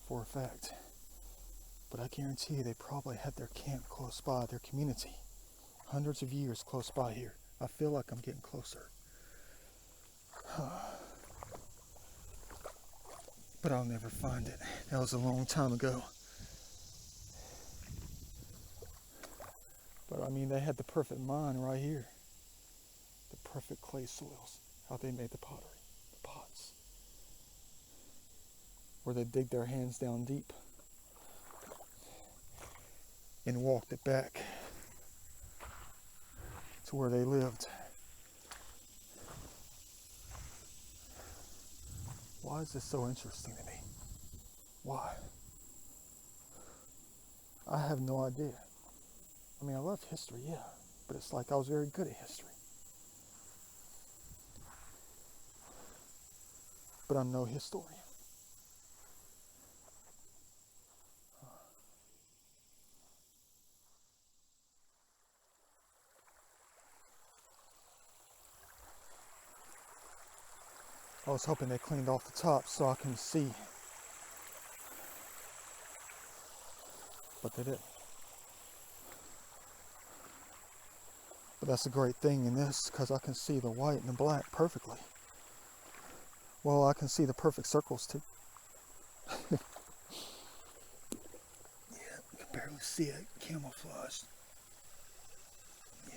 for a fact. But I guarantee you they probably had their camp close by, their community. Hundreds of years close by here. I feel like I'm getting closer. But I'll never find it. That was a long time ago. But I mean, they had the perfect mine right here. The perfect clay soils. How they made the pottery, the pots. Where they dig their hands down deep and walked it back to where they lived. Why is this so interesting to me? Why? I have no idea. I mean, I love history, yeah, but it's like I was very good at history. But I'm no historian. I was hoping they cleaned off the top so I can see. But they didn't. But that's a great thing in this, because I can see the white and the black perfectly. Well, I can see the perfect circles too. Yeah, you can barely see it, camouflaged. Yeah.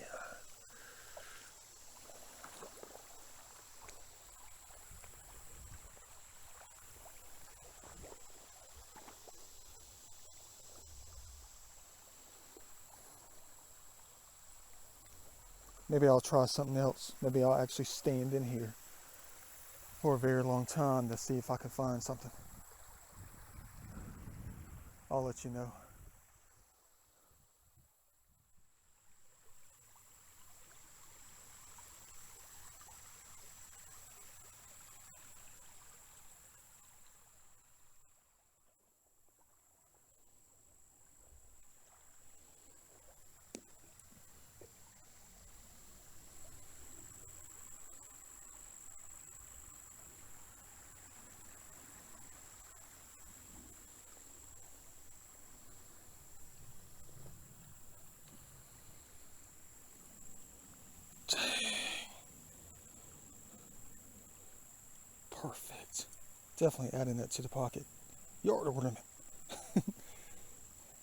Maybe I'll try something else. Maybe I'll actually stand in here for a very long time to see if I can find something. I'll let you know. Perfect. Definitely adding that to the pocket. Yard ornament.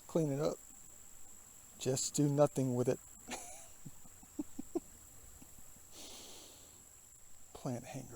Clean it up. Just do nothing with it. Plant hanger.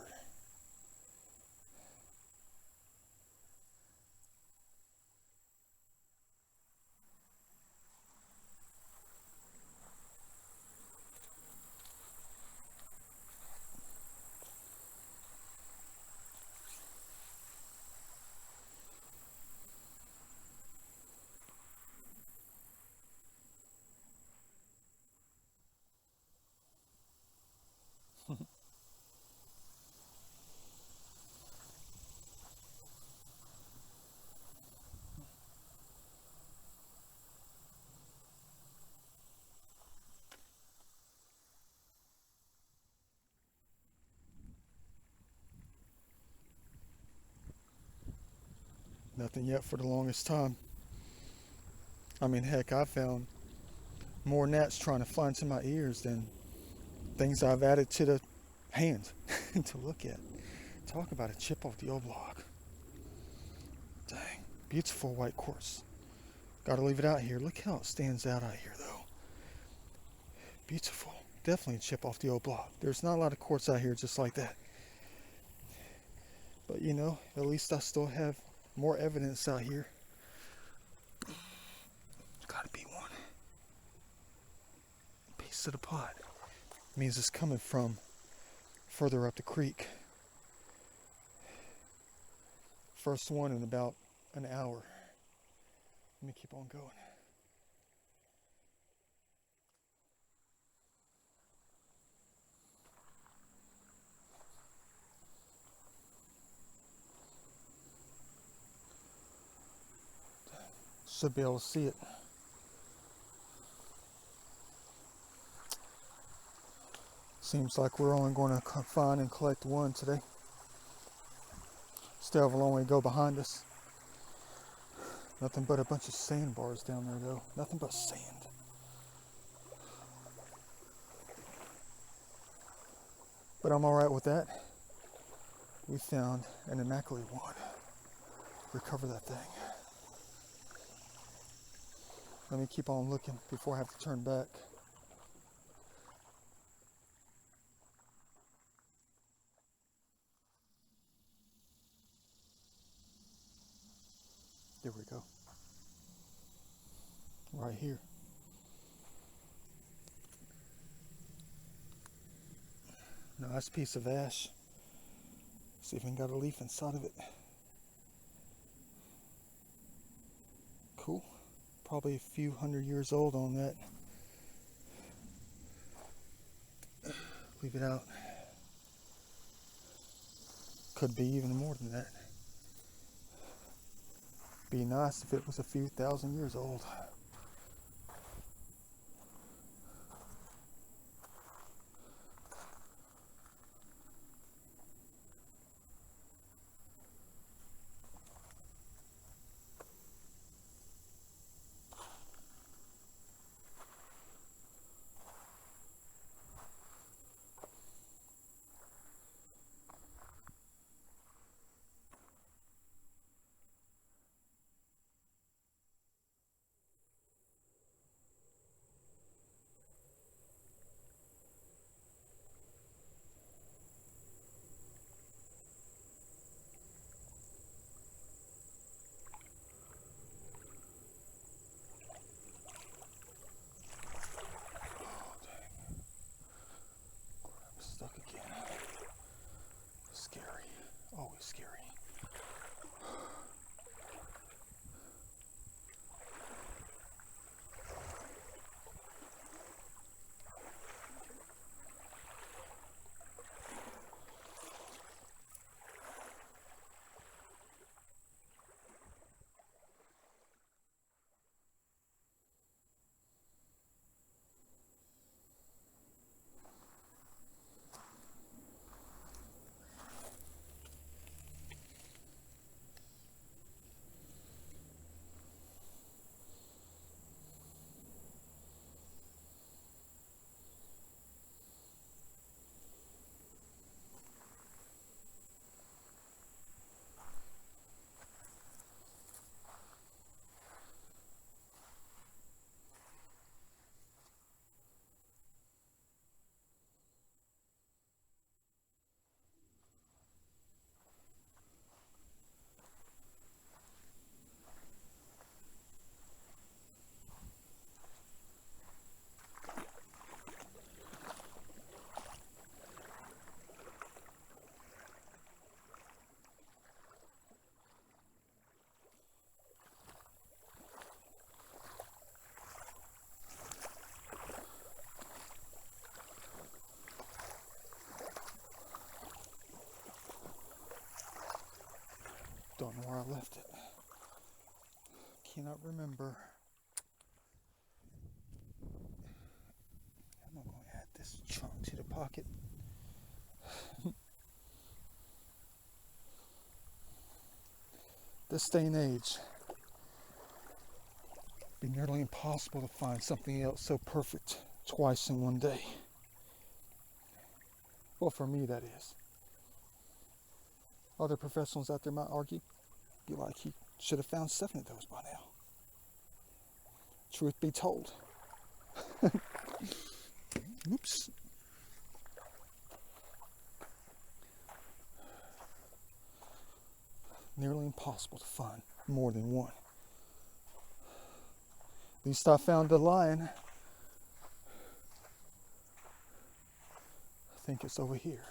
Nothing yet for the longest time. I mean, heck, I found more gnats trying to fly into my ears than things I've added to the hand to look at. Talk about a chip off the old block. Dang, beautiful white quartz. Gotta leave it out here. Look how it stands out here, though. Beautiful. Definitely a chip off the old block. There's not a lot of quartz out here just like that. But you know, at least I still have more evidence out here. Gotta be one. Piece of the pot. Means it's coming from further up the creek. First one in about an hour. Let me keep on going. Should be able to see it. Seems like we're only going to find and collect one today. Still have a long way to go behind us. Nothing but a bunch of sandbars down there though. Nothing but sand. But I'm alright with that. We found an immaculate one. Recover that thing. Let me keep on looking before I have to turn back. There we go. Right here. Nice piece of ash. It's even got a leaf inside of it. Cool. Probably a few hundred years old on that. Leave it out. Could be even more than that. Be nice if it was a few thousand years old. Stuck again. Scary. Always scary. Don't know where I left it. Cannot remember. I'm not going to add this chunk to the pocket. This day and age, it'd be nearly impossible to find something else so perfect twice in one day. Well, for me, that is. Other professionals out there might argue, be like, he should have found 7 of those by now. Truth be told. Oops. Nearly impossible to find more than one. At least I found a lion. I think it's over here.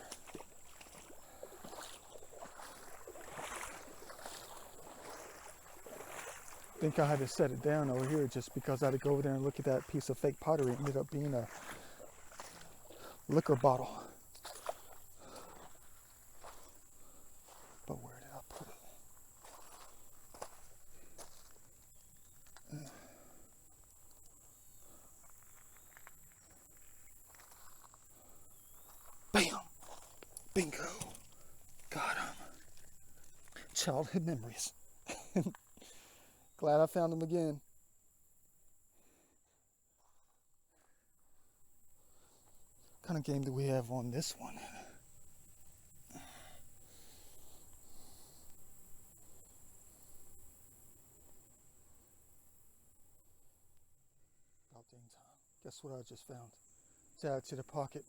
I think I had to set it down over here just because I had to go over there and look at that piece of fake pottery. It ended up being a liquor bottle. But where did I put it? Bam! Bingo! Got him. Childhood memories. Glad I found him again. What kind of game do we have on this one? About dang time. Guess what I just found? It's added to the pocket.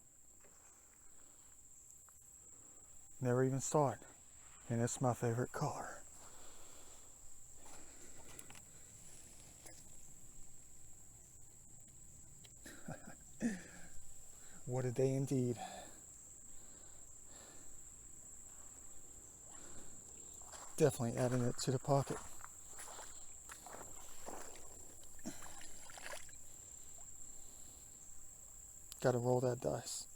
Never even saw it. And it's my favorite color. What a day indeed. Definitely adding it to the pocket. Gotta roll that dice.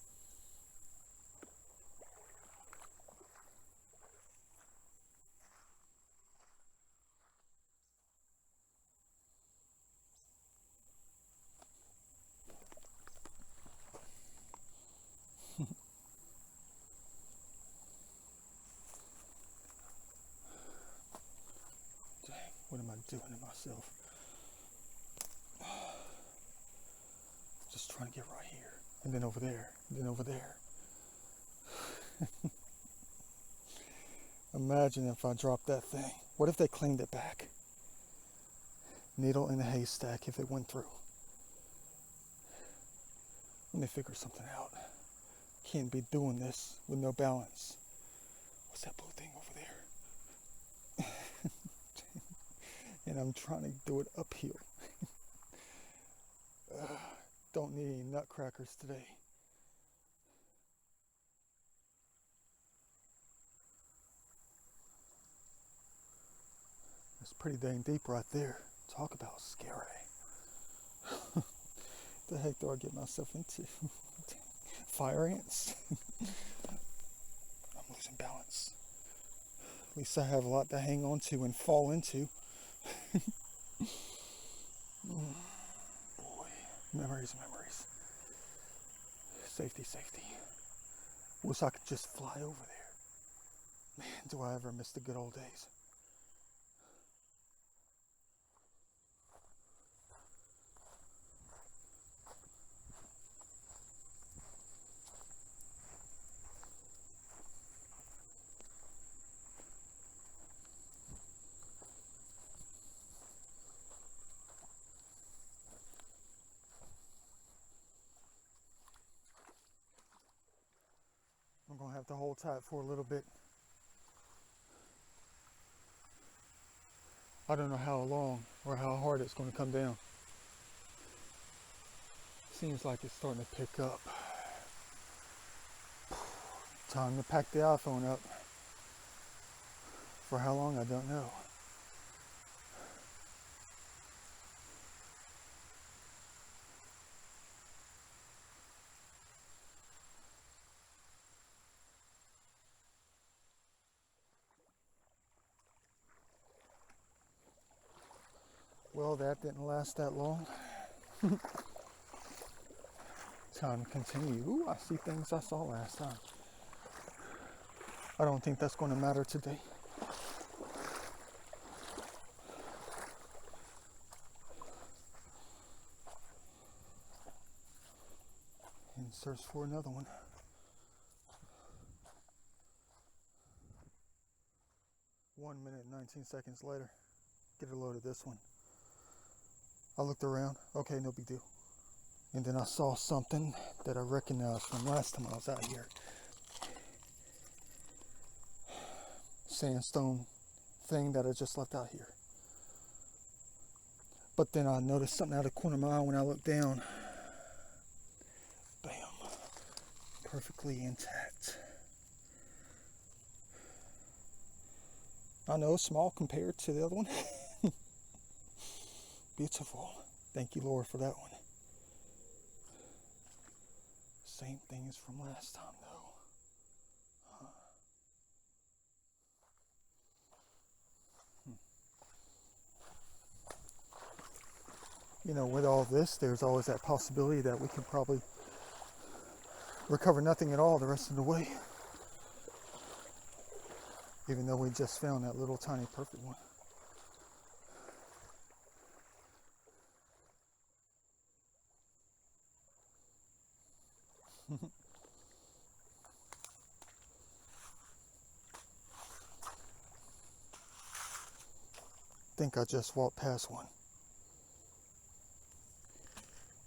Dang, what am I doing to myself? Just trying to get right here. And then over there. And then over there. Imagine if I dropped that thing. What if they claimed it back? Needle in a haystack if it went through. Let me figure something out. Can't be doing this with no balance. What's that blue thing over there? And I'm trying to do it uphill. Don't need any nutcrackers today. It's pretty dang deep right there. Talk about scary. The heck do I get myself into? Fire ants? I'm losing balance. At least I have a lot to hang on to and fall into. Boy, memories. Safety. Wish I could just fly over there. Man, do I ever miss the good old days. I'm going to have to hold tight for a little bit. I don't know how long or how hard it's going to come down. Seems like it's starting to pick up. Time to pack the iPhone up. For how long, I don't know. Well, that didn't last that long. Time to continue. Ooh, I see things I saw last time. I don't think that's going to matter today. And search for another one. One minute and 19 seconds later, get a load of this one. I looked around. Okay, no big deal. And then I saw something that I recognized from last time I was out here. Sandstone thing that I just left out here. But then I noticed something out of the corner of my eye when I looked down. Bam. Perfectly intact. I know, small compared to the other one. Beautiful. Thank you, Lord, for that one. Same thing as from last time, though. Huh. You know, with all this, there's always that possibility that we could probably recover nothing at all the rest of the way. Even though we just found that little tiny perfect one. I think I just walked past one.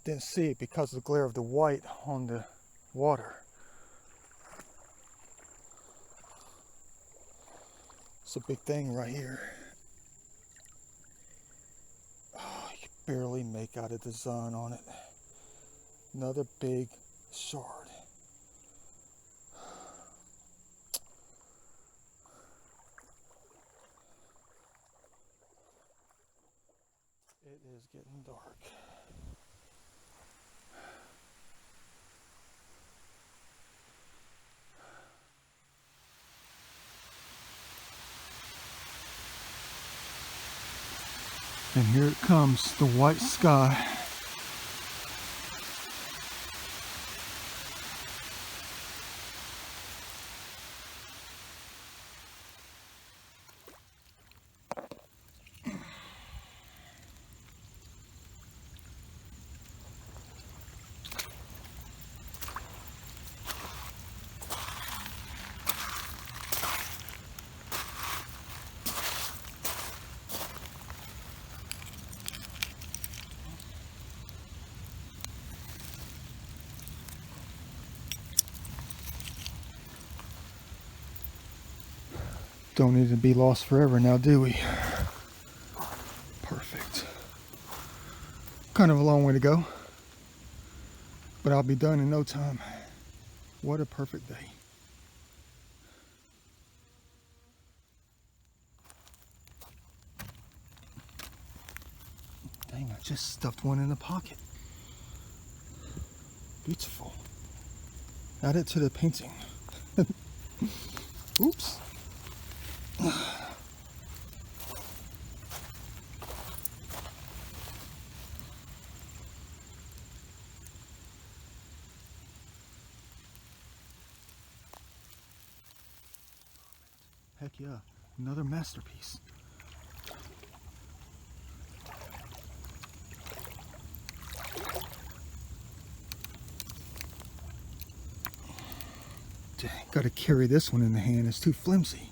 Didn't see it because of the glare of the white on the water. It's a big thing right here. Oh, you can barely make out a design on it. Another big shard. It is getting dark. And here it comes, the white sky. Don't need to be lost forever now, do we? Perfect. Kind of a long way to go, but I'll be done in no time. What a perfect day. Dang, I just stuffed one in the pocket. Beautiful. Add it to the painting. Oops. Heck yeah, another masterpiece. Dang, gotta carry this one in the hand, it's too flimsy.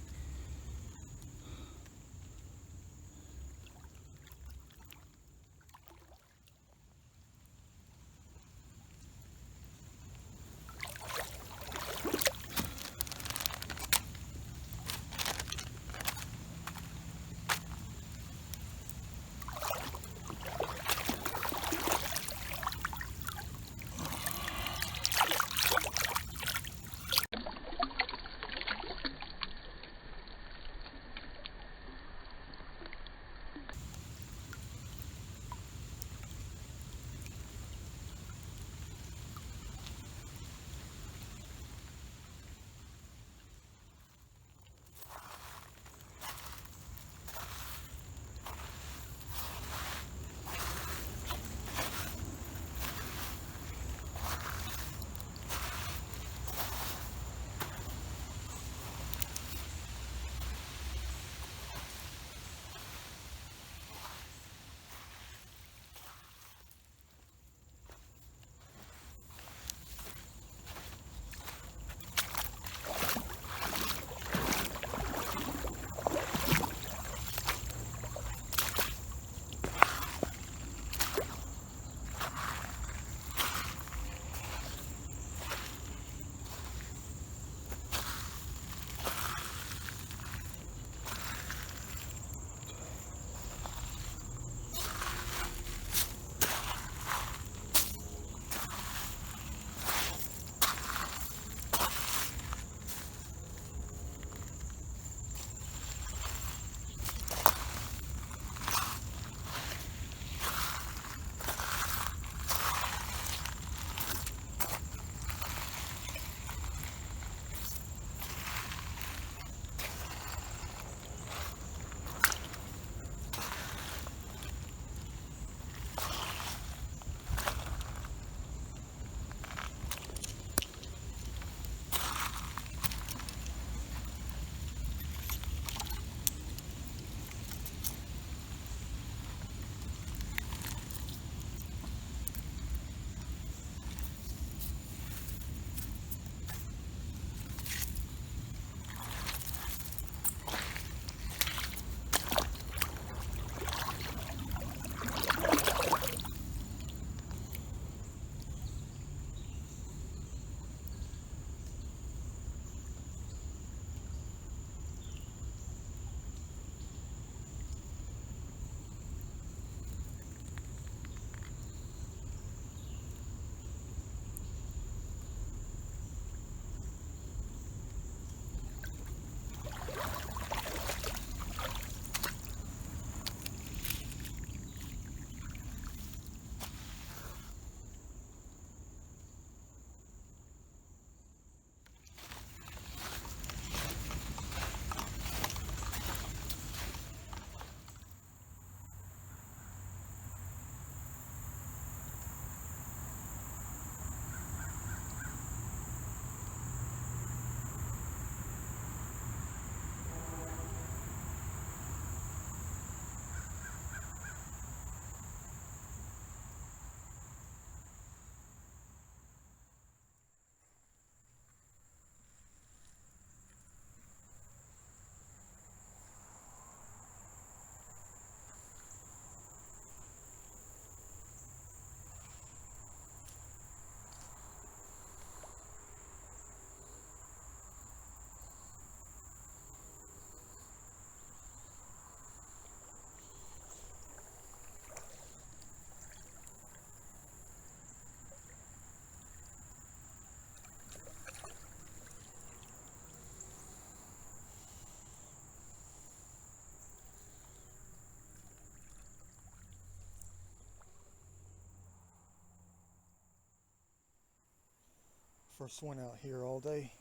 First one out here all day.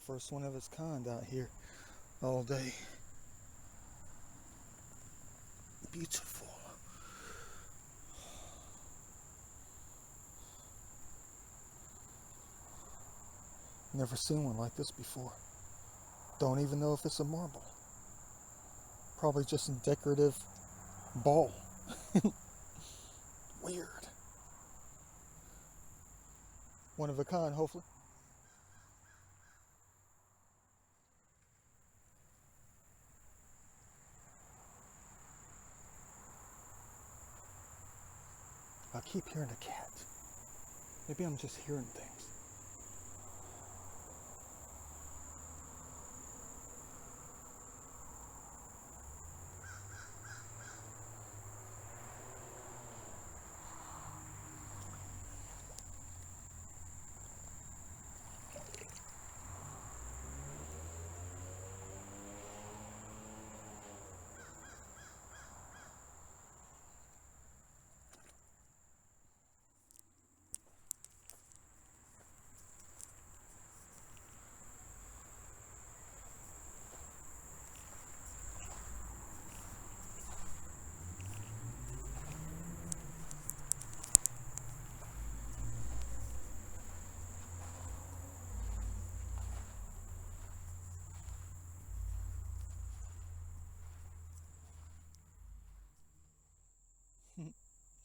First one of its kind out here all day. Beautiful. Never seen one like this before. Don't even know if it's a marble. Probably just a decorative ball. Weird. One of a kind, hopefully. I keep hearing a cat. Maybe I'm just hearing things.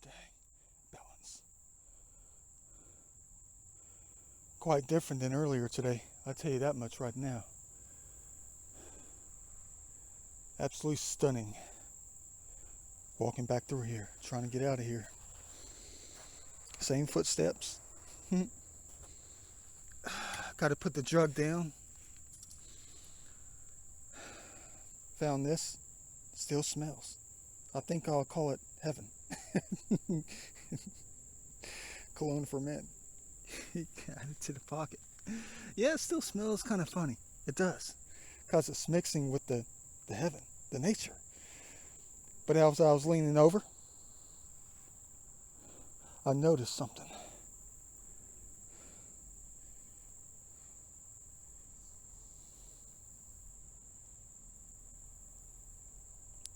Dang, balance. Quite different than earlier today. I'll tell you that much right now. Absolutely stunning. Walking back through here, trying to get out of here. Same footsteps. Got to put the drug down. Found this. Still smells. I think I'll call it heaven. Cologne for men. Add it to the pocket. Yeah, it still smells kind of funny. It does. Because it's mixing with the heaven, the nature. But as I was leaning over, I noticed something.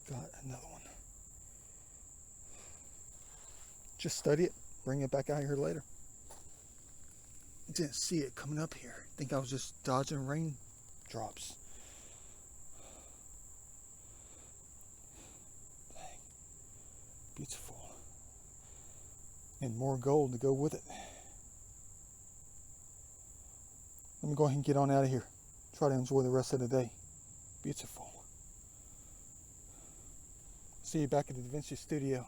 Got another one. Just study it, bring it back out here later. Didn't see it coming up here. Think I was just dodging raindrops. Dang. Beautiful. And more gold to go with it. Let me go ahead and get on out of here. Try to enjoy the rest of the day. Beautiful. See you back at the Vinci studio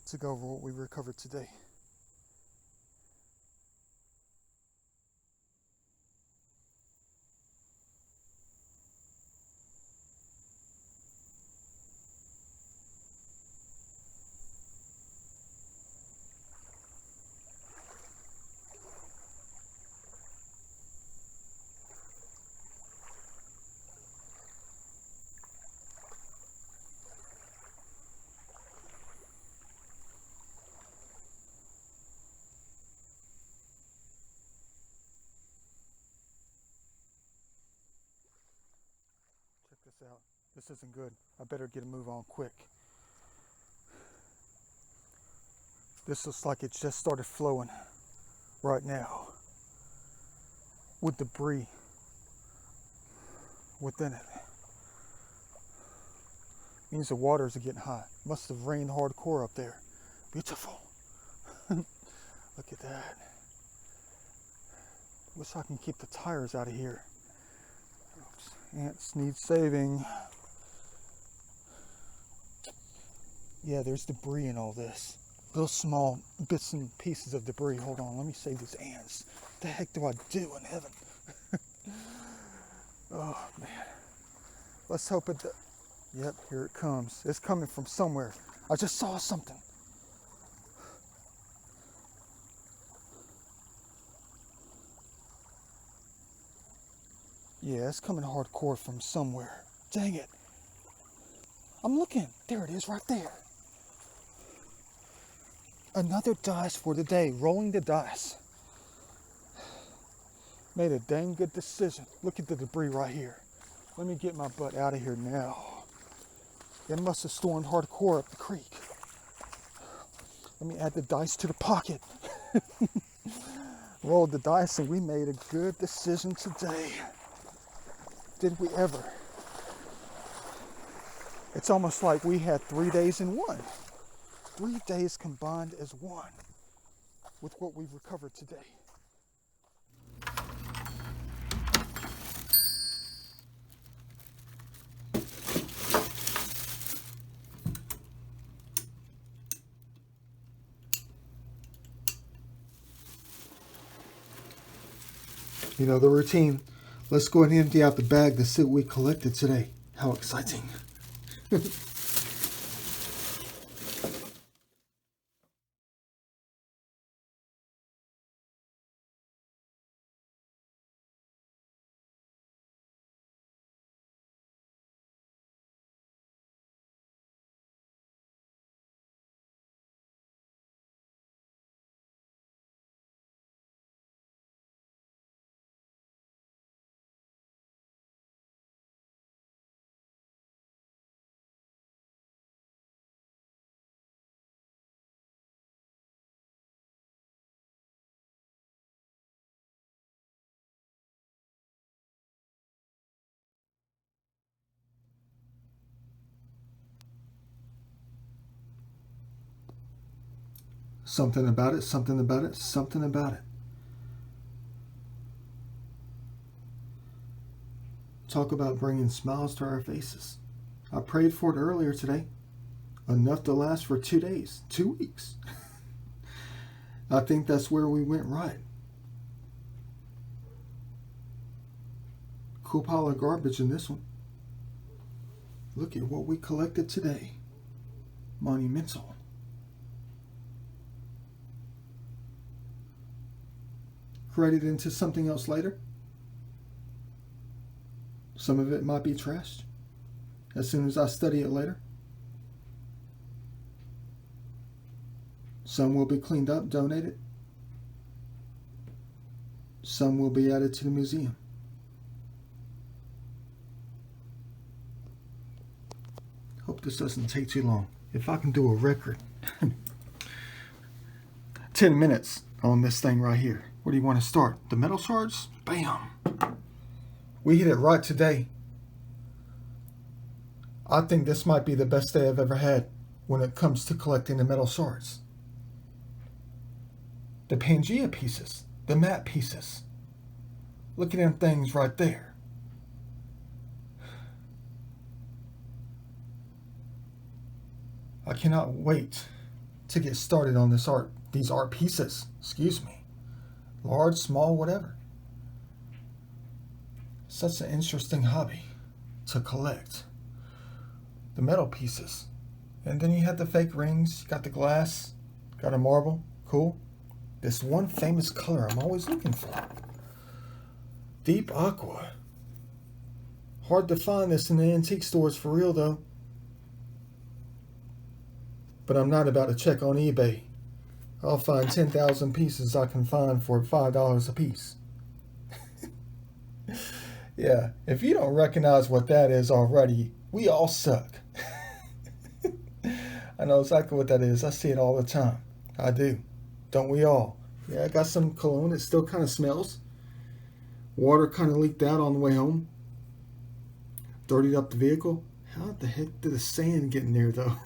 to go over what we recovered today. Check this out. This isn't good. I better get a move on quick. This looks like it just started flowing right now with debris within it. Means the waters are getting high. Must have rained hardcore up there. Beautiful. Look at that. Wish I can keep the tires out of here. Oops. Ants need saving. Yeah, there's debris in all this. Little small bits and pieces of debris. Hold on, let me save these ants. What the heck do I do in heaven? Oh, man. Let's hope it... Yep, here it comes. It's coming from somewhere. I just saw something. Yeah, it's coming hardcore from somewhere. Dang it. I'm looking. There it is right there. Another dice for the day. Rolling the dice. Made a dang good decision. Look at the debris right here. Let me get my butt out of here now. It must have stormed hardcore up the creek. Let me add the dice to the pocket. Rolled the dice and we made a good decision today. Did we ever? It's almost like we had 3 days in one. 3 days combined as one with what we've recovered today. You know the routine. Let's go ahead and empty out the bag to see what we collected today. How exciting. Something about it, something about it, something about it. Talk about bringing smiles to our faces. I prayed for it earlier today. Enough to last for 2 days, 2 weeks. I think that's where we went right. Cool pile of garbage in this one. Look at what we collected today. Monumental. Credit into something else later. Some of it might be trashed as soon as I study it later. Some will be cleaned up, donated. Some will be added to the museum. Hope this doesn't take too long. If I can do a record, 10 minutes on this thing right here. Where do you want to start? The metal shards? Bam! We hit it right today. I think this might be the best day I've ever had when it comes to collecting the metal shards. The Pangea pieces, the matte pieces. Look at them things right there. I cannot wait to get started on these art pieces. Excuse me. Large, small, whatever. Such an interesting hobby to collect. The metal pieces. And then you have the fake rings, you got the glass, got a marble, cool. This one famous color I'm always looking for. Deep aqua. Hard to find this in the antique stores for real though. But I'm not about to check on eBay. I'll find 10,000 pieces I can find for $5 a piece. Yeah, if you don't recognize what that is already, we all suck. I know exactly what that is. I see it all the time. I do. Don't we all? Yeah, I got some cologne. It still kind of smells. Water kind of leaked out on the way home. Dirtied up the vehicle. How the heck did the sand get in there, though?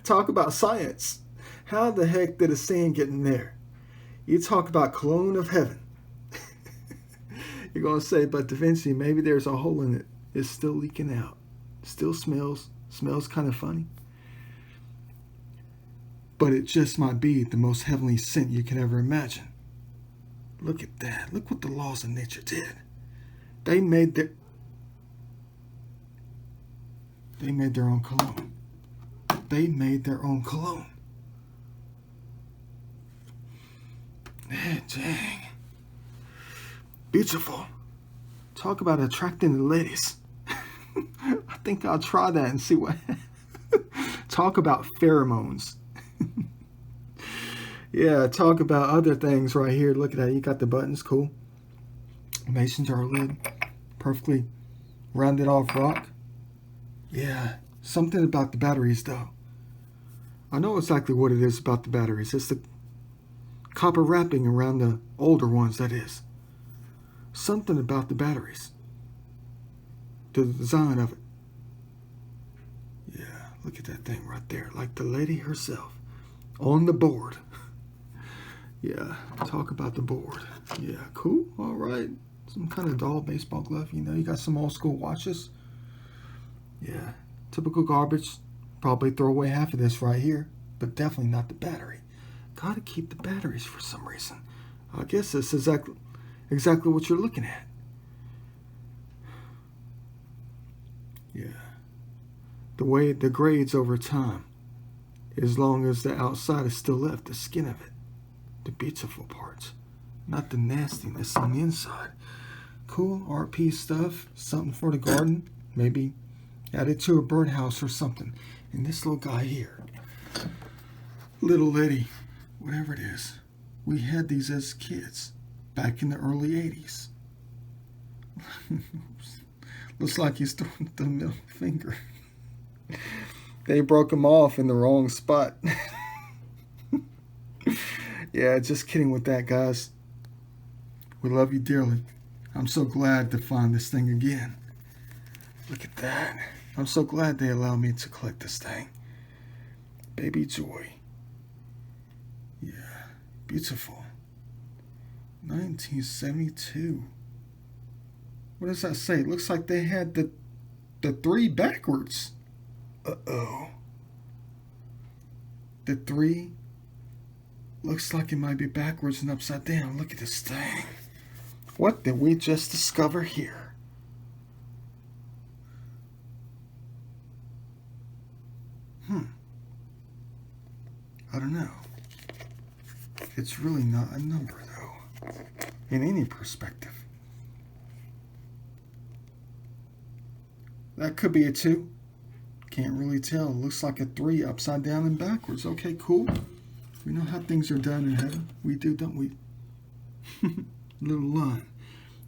Talk about science. How the heck did the sand get in there? You talk about cologne of heaven. You're going to say, but Da Vinci, maybe there's a hole in it. It's still leaking out. Still smells kind of funny. But it just might be the most heavenly scent you can ever imagine. Look at that. Look what the laws of nature did. They made their own cologne. They made their own cologne. Man, dang. Beautiful. Talk about attracting the ladies. I think I'll try that and see what. Talk about pheromones. Yeah, talk about other things right here. Look at that. You got the buttons. Cool. Mason jar lid. Perfectly rounded off rock. Yeah, something about the batteries though. I know exactly what it is about the batteries. It's the copper wrapping around the older ones, that is. Something about the batteries. The design of it. Yeah, look at that thing right there. Like the lady herself. On the board. Yeah, talk about the board. Yeah, cool. All right. Some kind of doll baseball glove. You know, you got some old school watches. Yeah, typical garbage. Probably throw away half of this right here. But definitely not the battery. Gotta keep the batteries for some reason. I guess that's exactly what you're looking at. Yeah. The way it degrades over time. As long as the outside is still left, the skin of it. The beautiful parts. Not the nastiness on the inside. Cool art piece stuff. Something for the garden. Maybe add it to a birdhouse or something. And this little guy here. Little lady. Whatever it is. We had these as kids. Back in the early 80s. Looks like he's throwing the middle finger. They broke him off in the wrong spot. Yeah, just kidding with that, guys. We love you dearly. I'm so glad to find this thing again. Look at that. I'm so glad they allowed me to collect this thing. Baby Joy. Yeah, beautiful. 1972. What does that say? It looks like they had the 3 backwards. Uh-oh. The 3 looks like it might be backwards and upside down. Look at this thing. What did we just discover here? I don't know. It's really not a number, though, in any perspective. That could be a 2. Can't really tell. It looks like a 3 upside down and backwards. Okay, cool. We know how things are done in heaven. We do, don't we? Little line.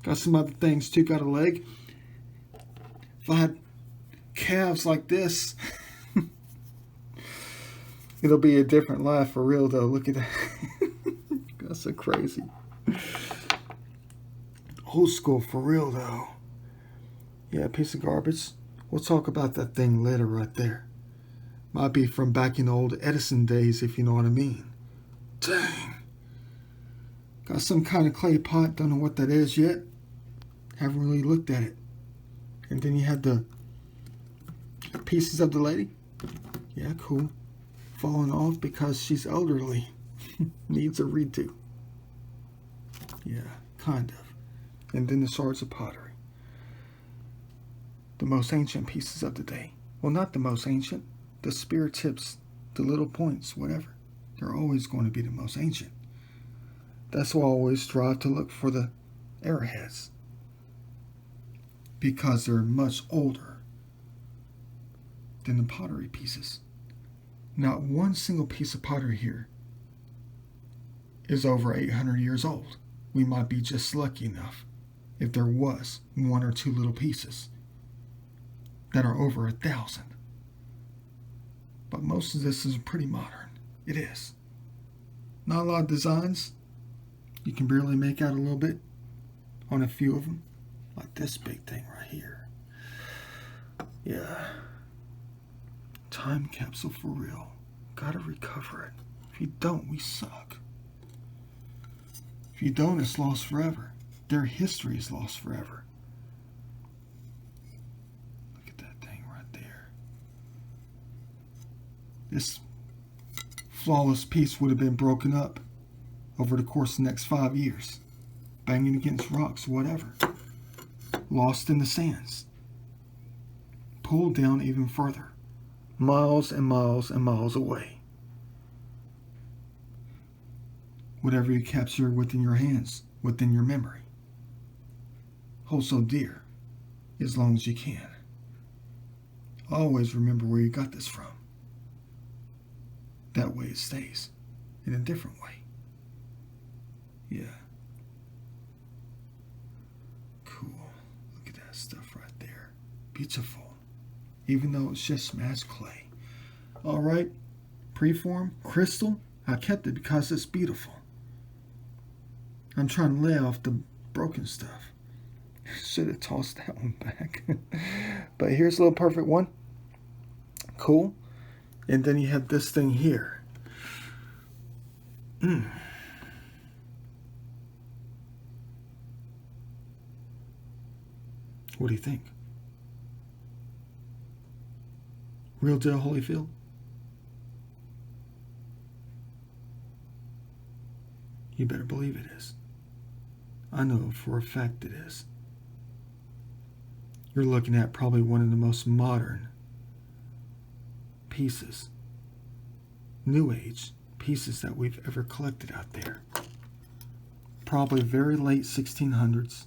Got some other things too. Got a leg. If I had calves like this, it'll be a different life for real though. Look at that. That's so crazy. Old school for real though. Yeah, a piece of garbage. We'll talk about that thing later right there. Might be from back in the old Edison days, if you know what I mean. Dang. Got some kind of clay pot. Don't know what that is yet. Haven't really looked at it. And then you have the pieces of the lady. Yeah, cool. Falling off because she's elderly. Needs a redo. Yeah, kind of. And then the swords of pottery. The most ancient pieces of the day. Well, not the most ancient. The spear tips, the little points, whatever. They're always going to be the most ancient. That's why I always strive to look for the arrowheads. Because they're much older than the pottery pieces. Not one single piece of pottery here is over 800 years old. We might be just lucky enough if there was 1 or 2 little pieces that are over 1,000. But most of this is pretty modern. It is. Not a lot of designs. You can barely make out a little bit on a few of them. Like this big thing right here. Yeah. Time capsule for real. Gotta recover it. If you don't, we suck. If you don't, it's lost forever. Their history is lost forever. Look at that thing right there. This flawless piece would have been broken up over the course of the next 5 years. Banging against rocks, whatever. Lost in the sands. Pulled down even further. Miles and miles and miles away. Whatever you capture within your hands, within your memory. Hold so dear, as long as you can. Always remember where you got this from. That way it stays, in a different way. Yeah. stuff right there. Beautiful. Even though it's just smashed clay. Alright, preform, crystal. I kept it because it's beautiful. I'm trying to lay off the broken stuff. Should have tossed that one back. But here's a little perfect one. Cool. And then you have this thing here. What do you think? Real deal Holyfield? You better believe it is. I know for a fact it is. You're looking at probably one of the most modern pieces, New Age pieces that we've ever collected out there. Probably very late 1600s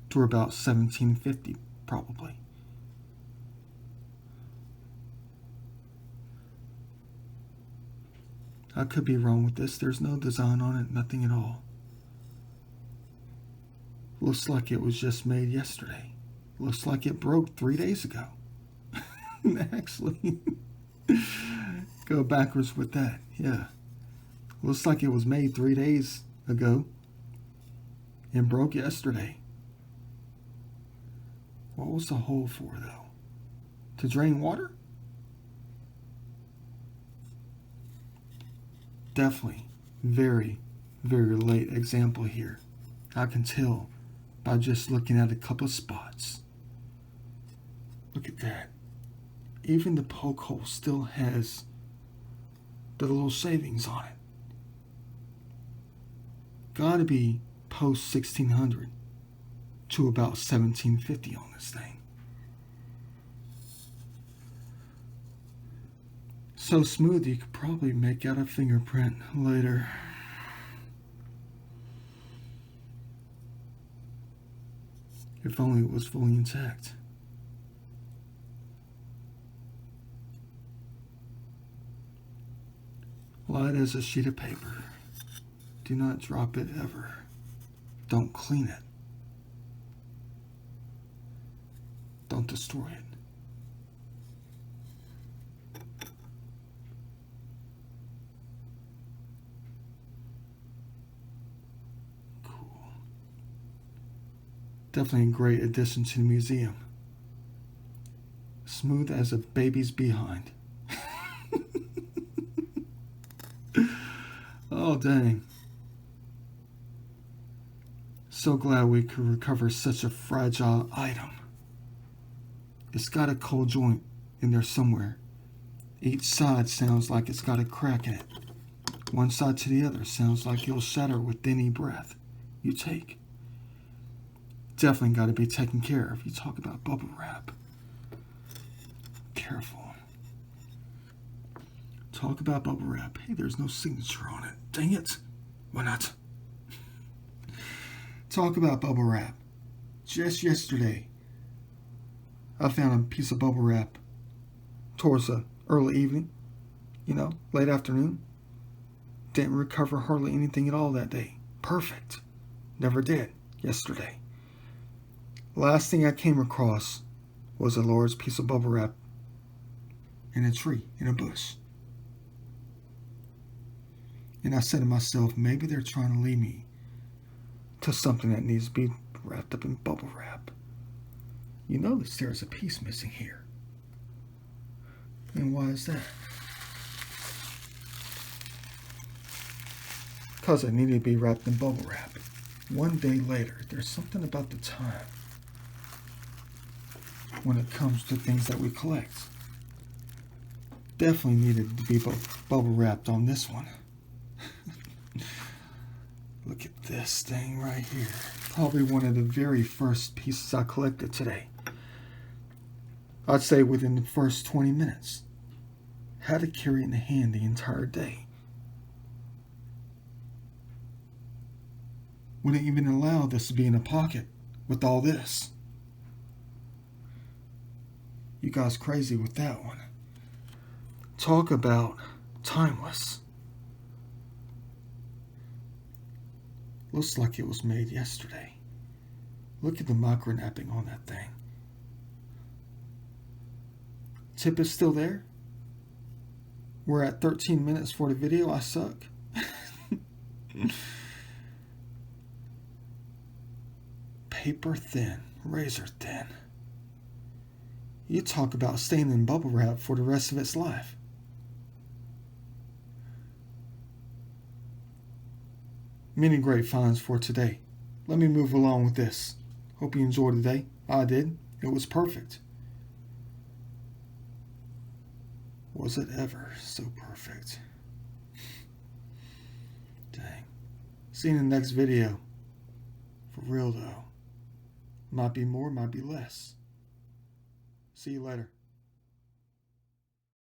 to about 1750, probably. I could be wrong with this. There's no design on it, nothing at all. Looks like it was just made yesterday. Looks like it broke 3 days ago. Actually, go backwards with that. Yeah. Looks like it was made 3 days ago and broke yesterday. What was the hole for, though? To drain water? Definitely very, very late example here. I can tell by just looking at a couple of spots. Look at that. Even the poke hole still has the little shavings on it. Gotta be post 1600 to about 1750 on this thing. So smooth you could probably make out a fingerprint later. If only it was fully intact. Light as a sheet of paper. Do not drop it ever. Don't clean it. Don't destroy it. Cool. Definitely a great addition to the museum. Smooth as a baby's behind. Oh, dang. So glad we could recover such a fragile item. It's got a cold joint in there somewhere. Each side sounds like it's got a crack in it. One side to the other sounds like it'll shatter with any breath you take. Definitely got to be taken care of. You talk about bubble wrap. Careful. Talk about bubble wrap. Hey, there's no signature on it. Dang it. Why not? Talk about bubble wrap. Just yesterday, I found a piece of bubble wrap towards the early evening, late afternoon. Didn't recover hardly anything at all that day. Perfect. Never did yesterday. Last thing I came across was a large piece of bubble wrap in a tree, in a bush. And I said to myself, maybe they're trying to lead me to something that needs to be wrapped up in bubble wrap. You notice there's a piece missing here. And why is that? Because it needed to be wrapped in bubble wrap. One day later, there's something about the time when it comes to things that we collect. Definitely needed to be bubble wrapped on this one. Look at this thing right here. Probably one of the very first pieces I collected today. I'd say within the first 20 minutes. Had to carry it in the hand the entire day. Wouldn't even allow this to be in a pocket with all this. You guys crazy with that one. Talk about timeless. Looks like it was made yesterday. Look at the micro-napping on that thing. Tip is still there. We're at 13 minutes for the video. I suck. Paper thin, razor thin. You talk about staying in bubble wrap for the rest of its life. Many great finds for today. Let me move along with this. Hope you enjoyed the day. I did. It was perfect. Was it ever so perfect? Dang. See you in the next video. For real though. Might be more, might be less. See you later.